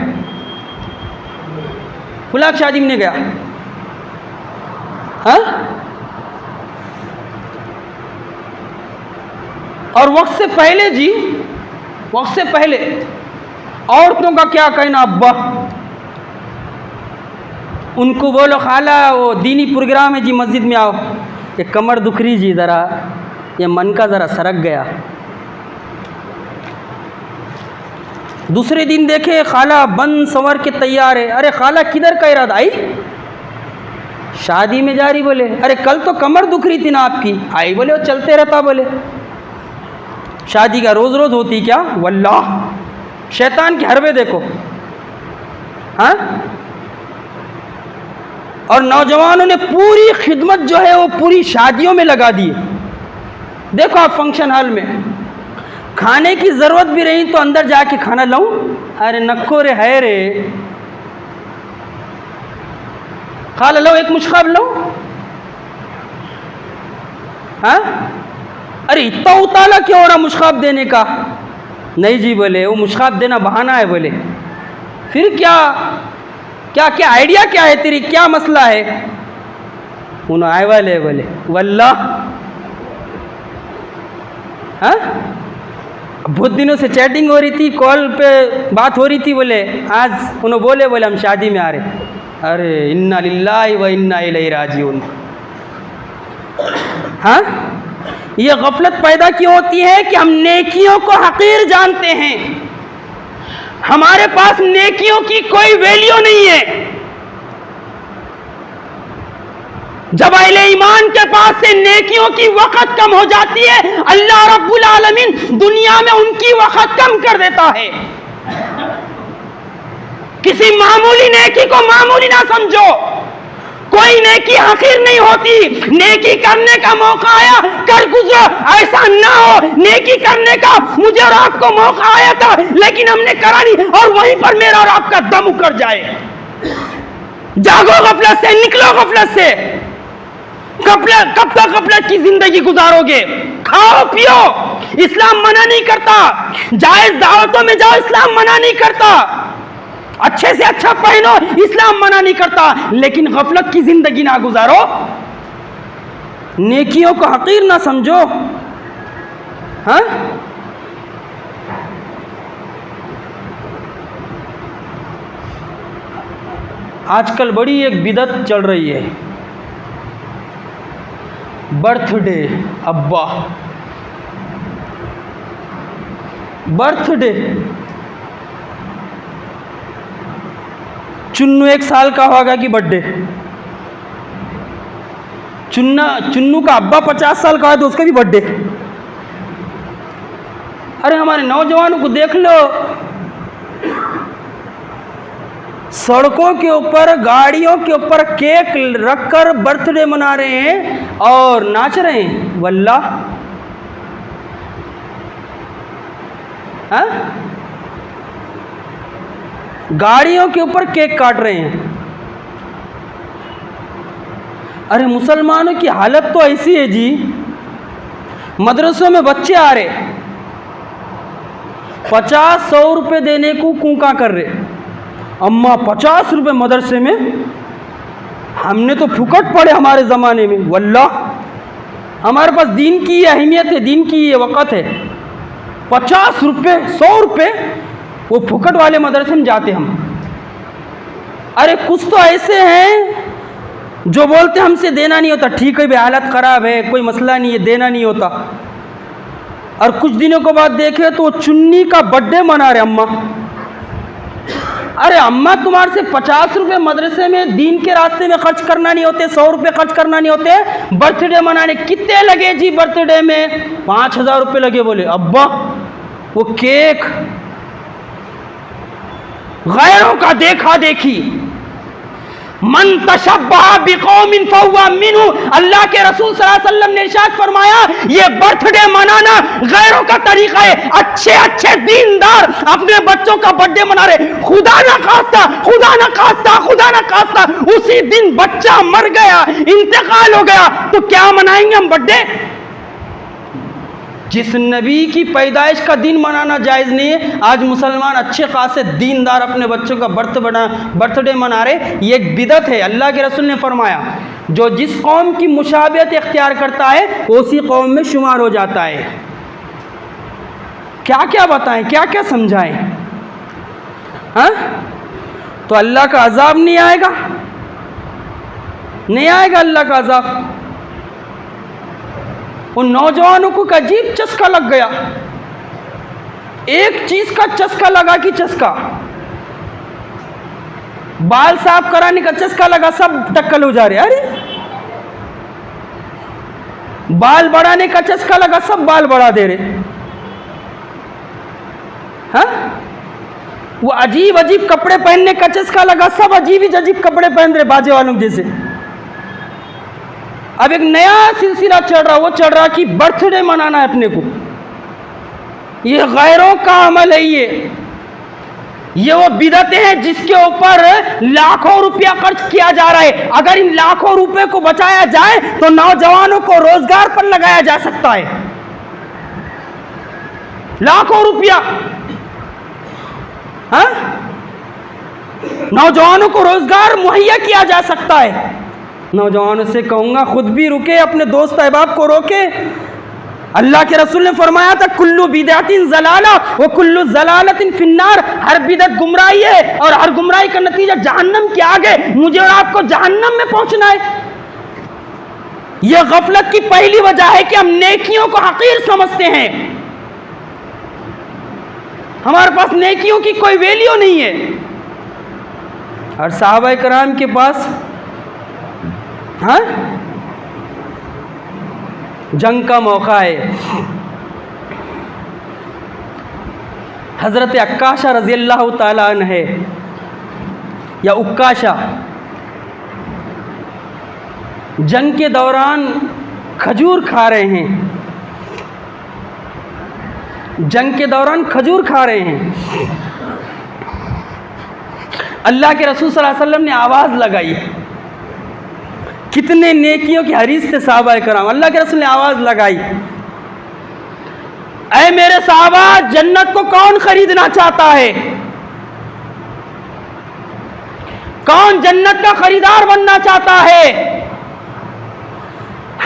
फुला की शादी में नहीं गया। हाँ, और वक्त से पहले जी, वक्त से पहले औरतों का क्या कहना? अब्बा उनको बोलो खाला वो दीनी प्रोग्राम है जी, मस्जिद में आओ। ये कमर दुख रही जी, ज़रा ये मन का ज़रा सरक गया। दूसरे दिन देखे खाला बन संवर के तैयार है। अरे खाला किधर का इरादा? आई शादी में जा रही बोले। अरे कल तो कमर दुख रही थी ना आपकी। आई बोले वो चलते रहता बोले। शादी का रोज़ रोज़ होती क्या? वल्लाह शैतान के हरबे देखो। हाँ, और नौजवानों ने पूरी खिदमत जो है वो पूरी शादियों में लगा दी। देखो आप फंक्शन हॉल में खाने की ज़रूरत भी रही तो अंदर जाके खाना लाऊं? अरे नक्को रे है रे, खा लो एक मुश्काब लो। हाँ, अरे इतना उताला क्यों हो रहा मुश्काब देने का? नहीं जी बोले, वो मुश्काब देना बहाना है बोले। फिर क्या क्या क्या आइडिया क्या है तेरी, क्या मसला है? उन्होंने आए वाले बोले वल्लाह। हाँ, बहुत दिनों से चैटिंग हो रही थी, कॉल पे बात हो रही थी बोले, आज उन्होंने बोले हम शादी में आ रहे। अरे इन्ना लिल्लाहि व इन्ना इलैहि राजिऊन। हाँ, ये गफलत पैदा क्यों होती है कि हम नेकियों को हकीर जानते हैं। हमारे पास नेकियों की कोई वैल्यू नहीं है। जब अहले ईमान के पास से नेकियों की वक़्त कम हो जाती है, अल्लाह रब्बुल आलमीन दुनिया में उनकी वक़्त कम कर देता है। किसी मामूली नेकी को मामूली ना समझो। कोई नेकी हकीर नहीं होती। नेकी करने का मौका आया कर गुजरो, ऐसा ना हो नेकी करने का मुझे और आपको मौका आया था लेकिन हमने करा नहीं और वहीं पर मेरा और आपका दम उकर जाए। जागो गफलत से, निकलो गफलत से। कब तक गफलत की जिंदगी गुजारोगे? खाओ पियो, इस्लाम मना नहीं करता। जायज दावतों में जाओ, इस्लाम मना नहीं करता। अच्छे से अच्छा पहनो, इस्लाम मना नहीं करता। लेकिन गफलत की जिंदगी ना गुजारो, नेकियों को हकीर ना समझो। हाँ, आजकल बड़ी एक बिदत चल रही है, बर्थडे। अब्बा बर्थडे। चुन्नू 1 साल का होगा कि बर्थडे? चुन्नू का अब्बा 50 साल का है तो उसका भी बर्थडे। अरे हमारे नौजवानों को देख लो, सड़कों के ऊपर, गाड़ियों के ऊपर केक रखकर बर्थडे मना रहे हैं और नाच रहे हैं। वल्लाह, हाँ? गाड़ियों के ऊपर केक काट रहे हैं। अरे मुसलमानों की हालत तो ऐसी है जी, मदरसों में बच्चे आ रहे 50-100 रुपये देने को कूका कर रहे। अम्मा 50 रुपये मदरसे में? हमने तो फुकट पड़े हमारे ज़माने में। वल्लाह, हमारे पास दीन की अहमियत है, दीन की ये वक़्त है। 50 रुपये, 100 रुपये वो फुकट वाले मदरसे में जाते हम। अरे कुछ तो ऐसे हैं जो बोलते हमसे देना नहीं होता। ठीक है भाई, हालत ख़राब है, कोई मसला नहीं है, देना नहीं होता। और कुछ दिनों के बाद देखे तो चुन्नी का बर्थडे मना रहे अम्मा। अरे अम्मा, तुम्हारे से 50 रुपये मदरसे में दीन के रास्ते में खर्च करना नहीं होते, 100 रुपये खर्च करना नहीं होते, बर्थडे मनाने कितने लगे जी? बर्थडे में 5000 रुपये लगे। बोले अब्बा, वो केक गैरों का देखा देखी, मन तशब्बह बिकौमिन फहुवा मिन्हु। अल्लाह के रसूल सल्लल्लाहु अलैहि वसल्लम ने इरशाद फरमाया, ये बर्थडे मनाना गैरों का तरीका है। अच्छे अच्छे दीनदार अपने बच्चों का बर्थडे मना रहे। खुदा ना खास्ता, खुदा ना खास्ता, खुदा ना खास्ता उसी दिन बच्चा मर गया, इंतकाल हो गया, तो क्या मनाएंगे हम बर्थडे? जिस नबी की पैदाइश का दिन मनाना जायज़ नहीं है, आज मुसलमान अच्छे खासे दीनदार अपने बच्चों का बर्थडे मना रहे। ये एक बिदत है। अल्लाह के रसूल ने फरमाया, जो जिस कौम की मुशाबियत इख्तियार करता है वो उसी कौम में शुमार हो जाता है। क्या क्या बताएं, क्या क्या समझाएं? हाँ, तो अल्लाह का अजाब नहीं आएगा, नहीं आएगा अल्लाह का अजाब। उन नौजवानों को अजीब चस्का लग गया। एक चीज का चस्का लगा कि चस्का, बाल साफ कराने का चस्का लगा, सब टक्कल हो जा रहे। अरे बाल बढ़ाने का चस्का लगा, सब बाल बढ़ा दे रहे। हाँ, वो अजीब अजीब कपड़े पहनने का चस्का लगा, सब अजीब अजीब कपड़े पहन रहे बाजे वालों जैसे। अब एक नया सिलसिला चल रहा, वो चल रहा कि बर्थडे मनाना है अपने को। ये गैरों का अमल है। ये वो बिदतें हैं जिसके ऊपर लाखों रुपया खर्च किया जा रहा है। अगर इन लाखों रुपए को बचाया जाए तो नौजवानों को रोजगार पर लगाया जा सकता है। लाखों रुपया, हाँ, नौजवानों को रोजगार मुहैया किया जा सकता है। नौजवानों से कहूंगा खुद भी रुके, अपने दोस्त अहबाब को रोके। अल्लाह के रसूल ने फरमाया था, कुल्लु बिदअतिन ज़लाला व कुल्लु ज़लालतिन फिन्नार। हर बिदअत गुमराही है और हर गुमराही का नतीजा जहन्नम के आगे। मुझे और आपको जहन्नम में पहुंचना है। यह गफलत की पहली वजह है कि हम नेकियों को हकीर समझते हैं। हमारे पास नेकियों की कोई वैल्यू नहीं है। और सहाबा कराम के पास, हाँ, जंग का मौका है। हजरत अक्काशा रजी अल्लाह ताला अन्हु है, या उक्काशा, जंग के दौरान खजूर खा रहे हैं। जंग के दौरान खजूर खा रहे हैं। अल्लाह के रसूल सल्लल्लाहु अलैहि वसल्लम ने आवाज़ लगाई। कितने नेकियों की हरीस थे साहबा कराम। अल्लाह के रसूल ने आवाज़ लगाई, ऐ मेरे साहबा, जन्नत को कौन खरीदना चाहता है? कौन जन्नत का खरीदार बनना चाहता है?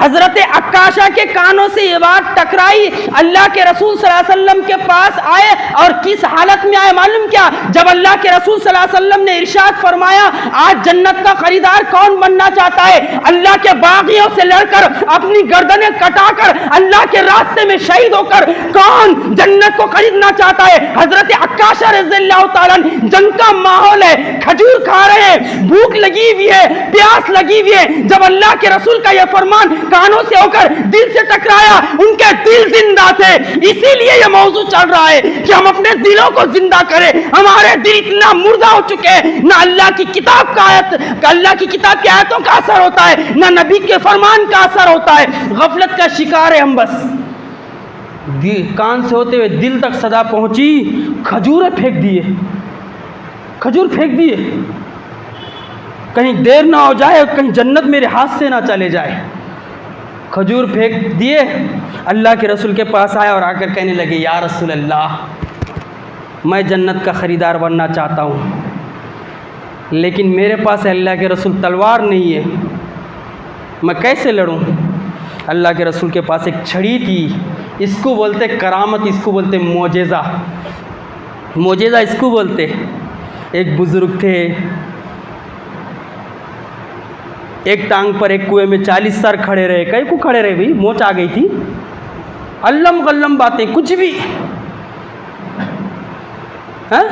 हजरत अक्काशा के कानों से ये बात टकराई। अल्लाह के रसूल सल्लल्लाहु अलैहि वसल्लम के पास आए और किस हालत में आए मालूम क्या? जब अल्लाह के रसूल सल्लल्लाहु अलैहि वसल्लम ने इरशाद फरमाया, आज जन्नत का खरीदार कौन बनना चाहता है? अल्लाह के बागियों से लड़कर अपनी गर्दनें कटाकर अल्लाह के रास्ते में शहीद होकर कौन जन्नत को खरीदना चाहता है? हजरत अक्काशा रज़ियल्लाहु ताला अन्हु, जंग का माहौल है, खजूर खा रहे हैं, भूख लगी हुई है, प्यास लगी हुई है। जब अल्लाह के रसूल का यह फरमान कानों से होकर दिल से टकराया, उनके दिल जिंदा थे। इसीलिए यह मौजू चल रहा है कि हम अपने दिलों को जिंदा करें। हमारे दिल इतना मुर्दा हो चुके हैं, ना अल्लाह की किताब का अल्लाह की किताब की आयतों का असर होता है, ना नबी के फरमान का असर होता है। गफलत का शिकार है हम। बस कान से होते हुए दिल तक सदा पहुंची, खजूरें फेंक दिए, खजूर फेंक दिए, कहीं देर ना हो जाए, कहीं जन्नत मेरे हाथ से ना चले जाए। खजूर फेंक दिए। अल्लाह के रसूल के पास आया और आकर कहने लगे, या रसूल अल्लाह, मैं जन्नत का ख़रीदार बनना चाहता हूँ, लेकिन मेरे पास अल्लाह के रसूल तलवार नहीं है, मैं कैसे लड़ूँ? अल्लाह के रसूल के पास एक छड़ी थी, इसको बोलते करामत, इसको बोलते मोजेज़ा, मोजेज़ा इसको बोलते। एक बुज़ुर्ग थे, एक टांग पर एक कुएं में 40 साल खड़े रहे। कई को खड़े रहे भाई, मोच आ गई थी, अल्लम गल्लम बातें, कुछ भी है,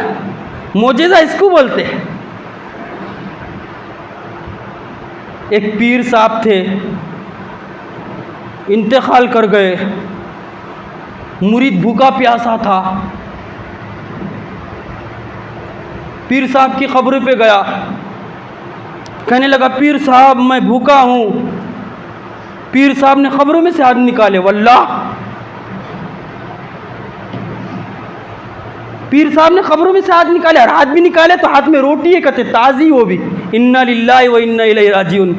मोजेज़ा इसको बोलते। एक पीर साहब थे, इंतकाल कर गए, मुरीद भूखा प्यासा था, पीर साहब की कब्र पे गया, कहने लगा, पीर साहब मैं भूखा हूँ। पीर साहब ने खबरों में से हाथ निकाले, वल्लाह, पीर साहब ने खबरों में से हाथ निकाले, और हाथ भी निकाले तो हाथ में रोटी है, कहते ताज़ी, वो भी इन्ना लिल्लाहि व इन्ना इलैहि राजिऊन।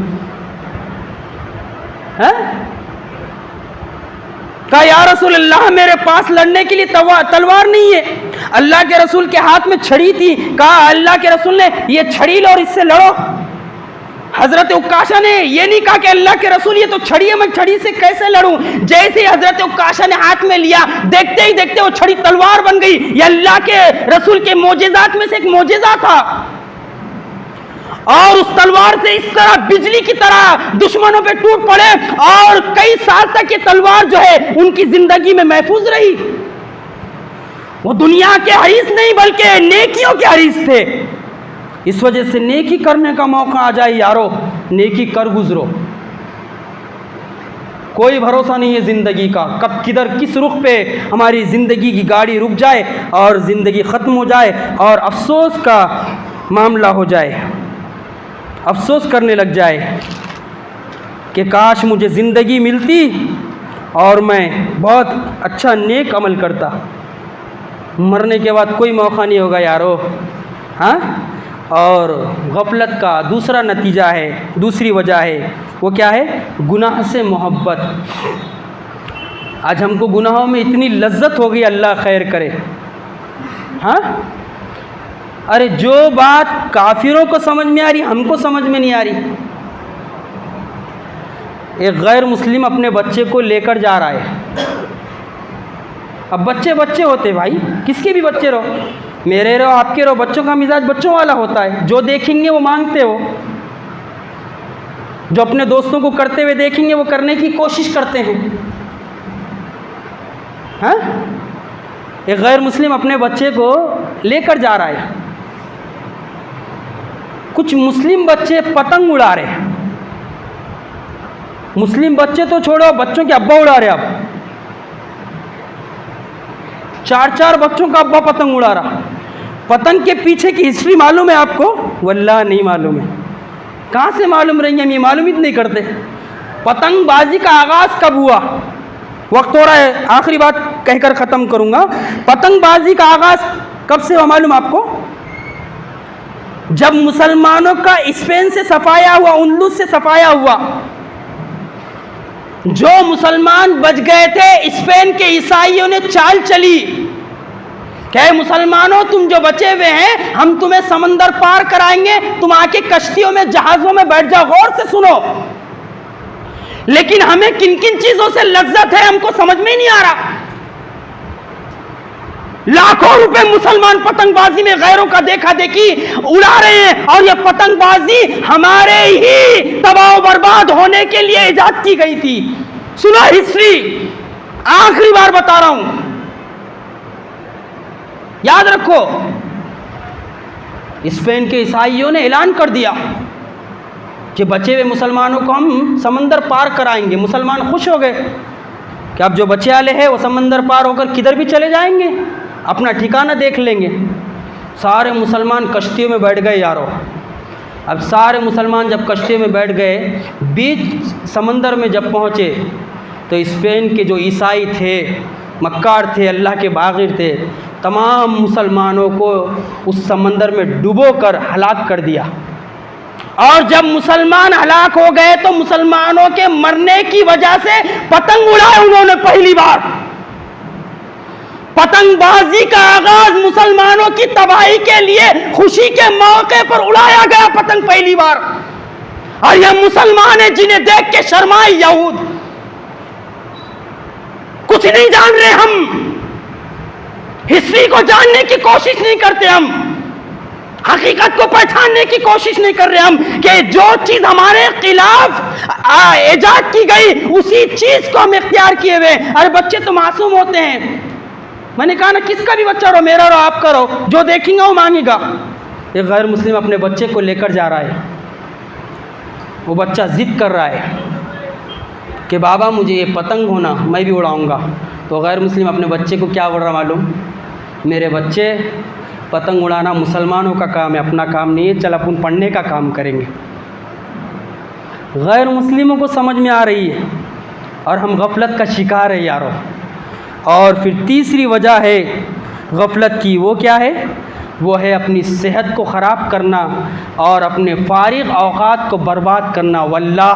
है कहा, या रसूल अल्लाह, मेरे पास लड़ने के लिए तलवार नहीं है। अल्लाह के रसूल के हाथ में छड़ी थी। कहा, अल्लाह के रसूल ने ये छड़ी लो और इससे लड़ो। हजरत उक्काशा ने ये नहीं कहा कि अल्लाह के रसूल ये तो छड़ी है, मैं छड़ी से कैसे लड़ूं। जैसे ही हजरत उक्काशा ने हाथ में लिया, देखते ही देखते वो छड़ी तलवार बन गई। ये अल्लाह के रसूल के मोजेज़ात में से एक मोजेज़ा था। और उस तलवार से इस तरह बिजली की तरह दुश्मनों पे टूट पड़े, और कई साल तक ये तलवार जो है उनकी जिंदगी में महफूज रही। वो दुनिया के हरीस नहीं बल्कि नेकियों के हरीस थे। इस वजह से नेकी करने का मौका आ जाए यारो, नेकी कर गुजरो। कोई भरोसा नहीं है ज़िंदगी का, कब किधर किस रुख पे हमारी ज़िंदगी की गाड़ी रुक जाए और ज़िंदगी ख़त्म हो जाए और अफसोस का मामला हो जाए, अफसोस करने लग जाए कि काश मुझे ज़िंदगी मिलती और मैं बहुत अच्छा नेक अमल करता। मरने के बाद कोई मौका नहीं होगा यारो। हाँ, और गफलत का दूसरा नतीजा है, दूसरी वजह है, वो क्या है? गुनाह से मोहब्बत। आज हमको गुनाहों में इतनी लज्जत हो गई, अल्लाह खैर करे। हाँ, अरे जो बात काफिरों को समझ में आ रही, हमको समझ में नहीं आ रही। एक गैर मुस्लिम अपने बच्चे को लेकर जा रहा है। अब बच्चे बच्चे होते भाई, किसके भी बच्चे रहो, मेरे रहो, आपके रहो, बच्चों का मिजाज बच्चों वाला होता है। जो देखेंगे वो मांगते हो, जो अपने दोस्तों को करते हुए देखेंगे वो करने की कोशिश करते हैं। हाँ, एक गैर मुस्लिम अपने बच्चे को लेकर जा रहा है। कुछ मुस्लिम बच्चे पतंग उड़ा रहे हैं। मुस्लिम बच्चे तो छोड़ो, बच्चों के अब्बा उड़ा रहे। अब 4-4 बच्चों का अब्बा पतंग उड़ा रहा। पतंग के पीछे की हिस्ट्री मालूम है आपको? वल्लाह नहीं मालूम है। कहाँ से मालूम रही, हम ये मालूम ही नहीं करते। पतंगबाजी का आगाज़ कब हुआ? वक्त हो रहा है, आखिरी बात कहकर ख़त्म करूँगा। पतंगबाजी का आगाज़ कब से हुआ मालूम आपको? जब मुसलमानों का स्पेन से सफाया हुआ, उंदलुस से सफाया हुआ। जो मुसलमान बच गए थे, स्पेन के ईसाइयों ने चाल चली, क्या मुसलमानों तुम जो बचे हुए हैं, हम तुम्हें समंदर पार कराएंगे, तुम आके कश्तियों में, जहाज़ों में बैठ जाओ। गौर से सुनो, लेकिन हमें किन किन चीजों से लज्जत है हमको समझ में ही नहीं आ रहा। लाखों रुपए मुसलमान पतंगबाजी में गैरों का देखा देखी उड़ा रहे हैं, और यह पतंगबाजी हमारे ही तबाह बर्बाद होने के लिए इजाद की गई थी। सुनो हिस्ट्री, आखिरी बार बता रहा हूं, याद रखो। स्पेन के ईसाइयों ने ऐलान कर दिया कि बचे हुए मुसलमानों को हम समंदर पार कराएंगे। मुसलमान खुश हो गए कि अब जो बचे वाले हैं वो समंदर पार होकर किधर भी चले जाएंगे, अपना ठिकाना देख लेंगे। सारे मुसलमान कश्तियों में बैठ गए यारों। अब सारे मुसलमान जब कश्तियों में बैठ गए, बीच समंदर में जब पहुँचे तो स्पेन के जो ईसाई थे, मक्कार थे, अल्लाह के बाग़िर थे, तमाम मुसलमानों को उस समंदर में डुबोकर हलाक कर दिया। और जब मुसलमान हलाक हो गए तो मुसलमानों के मरने की वजह से पतंग उड़ाए उन्होंने पहली बार। पतंगबाजी का आगाज मुसलमानों की तबाही के लिए खुशी के मौके पर उड़ाया गया पतंग पहली बार। और यह मुसलमान है जिन्हें देख के शर्माए यहूद। कुछ नहीं जान रहे हम, हिस्ट्री को जानने की कोशिश नहीं करते हम, हकीकत को पहचानने की कोशिश नहीं कर रहे हम कि जो चीज हमारे खिलाफ इजाद की गई उसी चीज को हम इख्तियार किए हुए। अरे बच्चे तो मासूम होते हैं। मैंने कहा ना, किसका भी बच्चा रो, मेरा रो, आपका रो, जो देखेंगे वो मांगेगा। एक गैर मुस्लिम अपने बच्चे को लेकर जा रहा है, वो बच्चा जिद कर रहा है कि बाबा मुझे ये पतंग होना, मैं भी उड़ाऊंगा। तो गैर मुस्लिम अपने बच्चे को क्या बोल रहा मालूम? मेरे बच्चे, पतंग उड़ाना मुसलमानों का काम है, अपना काम नहीं है, चल अपन पढ़ने का काम करेंगे। गैर मुस्लिमों को समझ में आ रही है और हम गफलत का शिकार है यारों। और फिर तीसरी वजह है गफलत की, वो क्या है? वो है अपनी सेहत को ख़राब करना और अपने फारिग औक़ात को बर्बाद करना। वल्लाह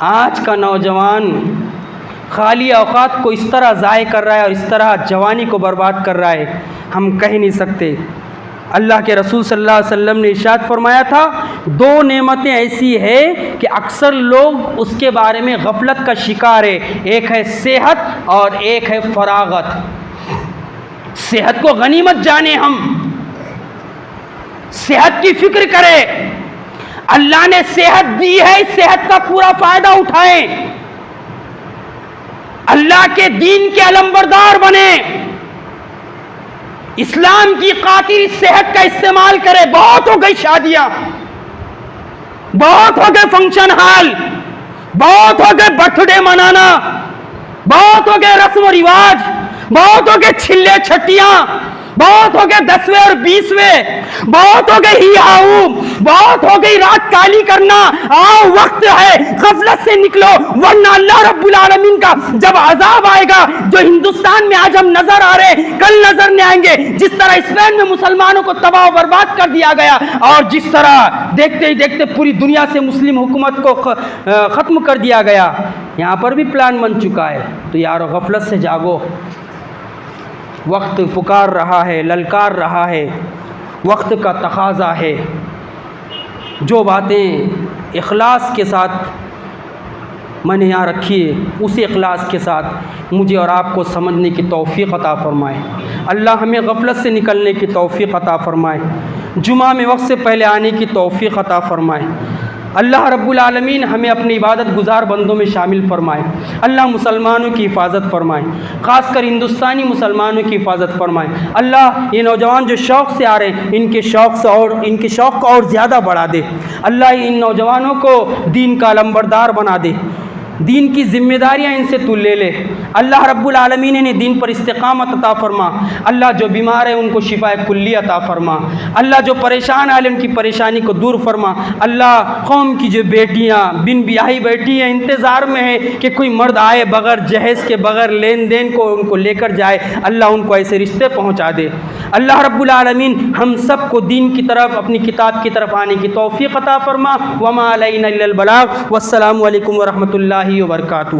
आज का नौजवान खाली औक़ात को इस तरह ज़ाय कर रहा है और इस तरह जवानी को बर्बाद कर रहा है, हम कह नहीं सकते। अल्लाह के रसूल सल्लल्लाहु अलैहि वसल्लम ने इरशाद फरमाया था, दो नेमतें ऐसी है कि अक्सर लोग उसके बारे में गफलत का शिकार है, एक है सेहत और एक है फरागत। सेहत को गनीमत जाने, हम सेहत की फिक्र करें। अल्लाह ने सेहत दी है, इस सेहत का पूरा फायदा उठाएं, अल्लाह के दीन के अलंबरदार बने, इस्लाम की खातिर इस सेहत का इस्तेमाल करें। बहुत हो गई शादियां, बहुत हो गए फंक्शन हॉल, बहुत हो गए बर्थडे मनाना, बहुत हो गए रस्म रिवाज, बहुत हो गए छिल्ले छट्टियां, बहुत हो गए 10वें और 20वें, बहुत हो गए ही आओ, बहुत हो गई रात काली करना। आओ वक्त है, गफलत से निकलो, वरना अल्लाह रब्बुल आलमीन का जब अजाब आएगा, जो हिंदुस्तान में आज हम नजर आ रहे कल नजर नहीं आएंगे। जिस तरह स्पेन में मुसलमानों को तबाह बर्बाद कर दिया गया और जिस तरह देखते ही देखते पूरी दुनिया से मुस्लिम हुकूमत को ख़त्म कर दिया गया, यहाँ पर भी प्लान बन चुका है। तो यारो गफलत से जागो, वक्त पुकार रहा है, ललकार रहा है, वक्त का तकाज़ा है। जो बातें इखलास के साथ मैंने यहाँ रखी है, उसी इखलास के साथ मुझे और आपको समझने की तौफ़ीक़ अता फ़रमाए। अल्लाह हमें गफलत से निकलने की तौफ़ीक़ अता फ़रमाए, जुमा में वक्त से पहले आने की तौफ़ीक़ अता फ़रमाए। अल्लाह रब्बुल आलमीन हमें अपनी इबादत गुजार बंदों में शामिल फरमाए। अल्लाह मुसलमानों की हिफाजत फरमाए, ख़ासकर हिंदुस्तानी मुसलमानों की हिफाजत फरमाए। अल्लाह ये नौजवान जो शौक़ से आ रहे हैं, इनके शौक़ को और ज़्यादा बढ़ा दे। अल्लाह इन नौजवानों को दीन का अलंबरदार बना दे, दीन की जिम्मेदारियां इनसे तू ले ले। अल्लाह रब्बुल आलमीन ने दीन पर इस्तिक़ामत अता फरमा। अल्लाह जो बीमार है उनको शिफाए कुल्ली अता फरमा। अल्लाह जो परेशान है उनकी परेशानी को दूर फरमा। अल्लाह कौम की जो बेटियां बिन ब्याही बैठी हैं, इंतज़ार में है कि कोई मर्द आए बग़ैर जहेज़ के, बग़ैर लेन देन को उनको लेकर जाए, अल्लाह उनको ऐसे रिश्ते पहुँचा दे। अल्लाह रब्बुल आलमीन हम सब को दीन की तरफ, अपनी किताब की तरफ आने की तौफ़ीक़ अता फरमा। वमा अलैना इल्लल बलाग़। वस्सलामु अलैकुम व रहमतुल्लाहि व बरकातुहू।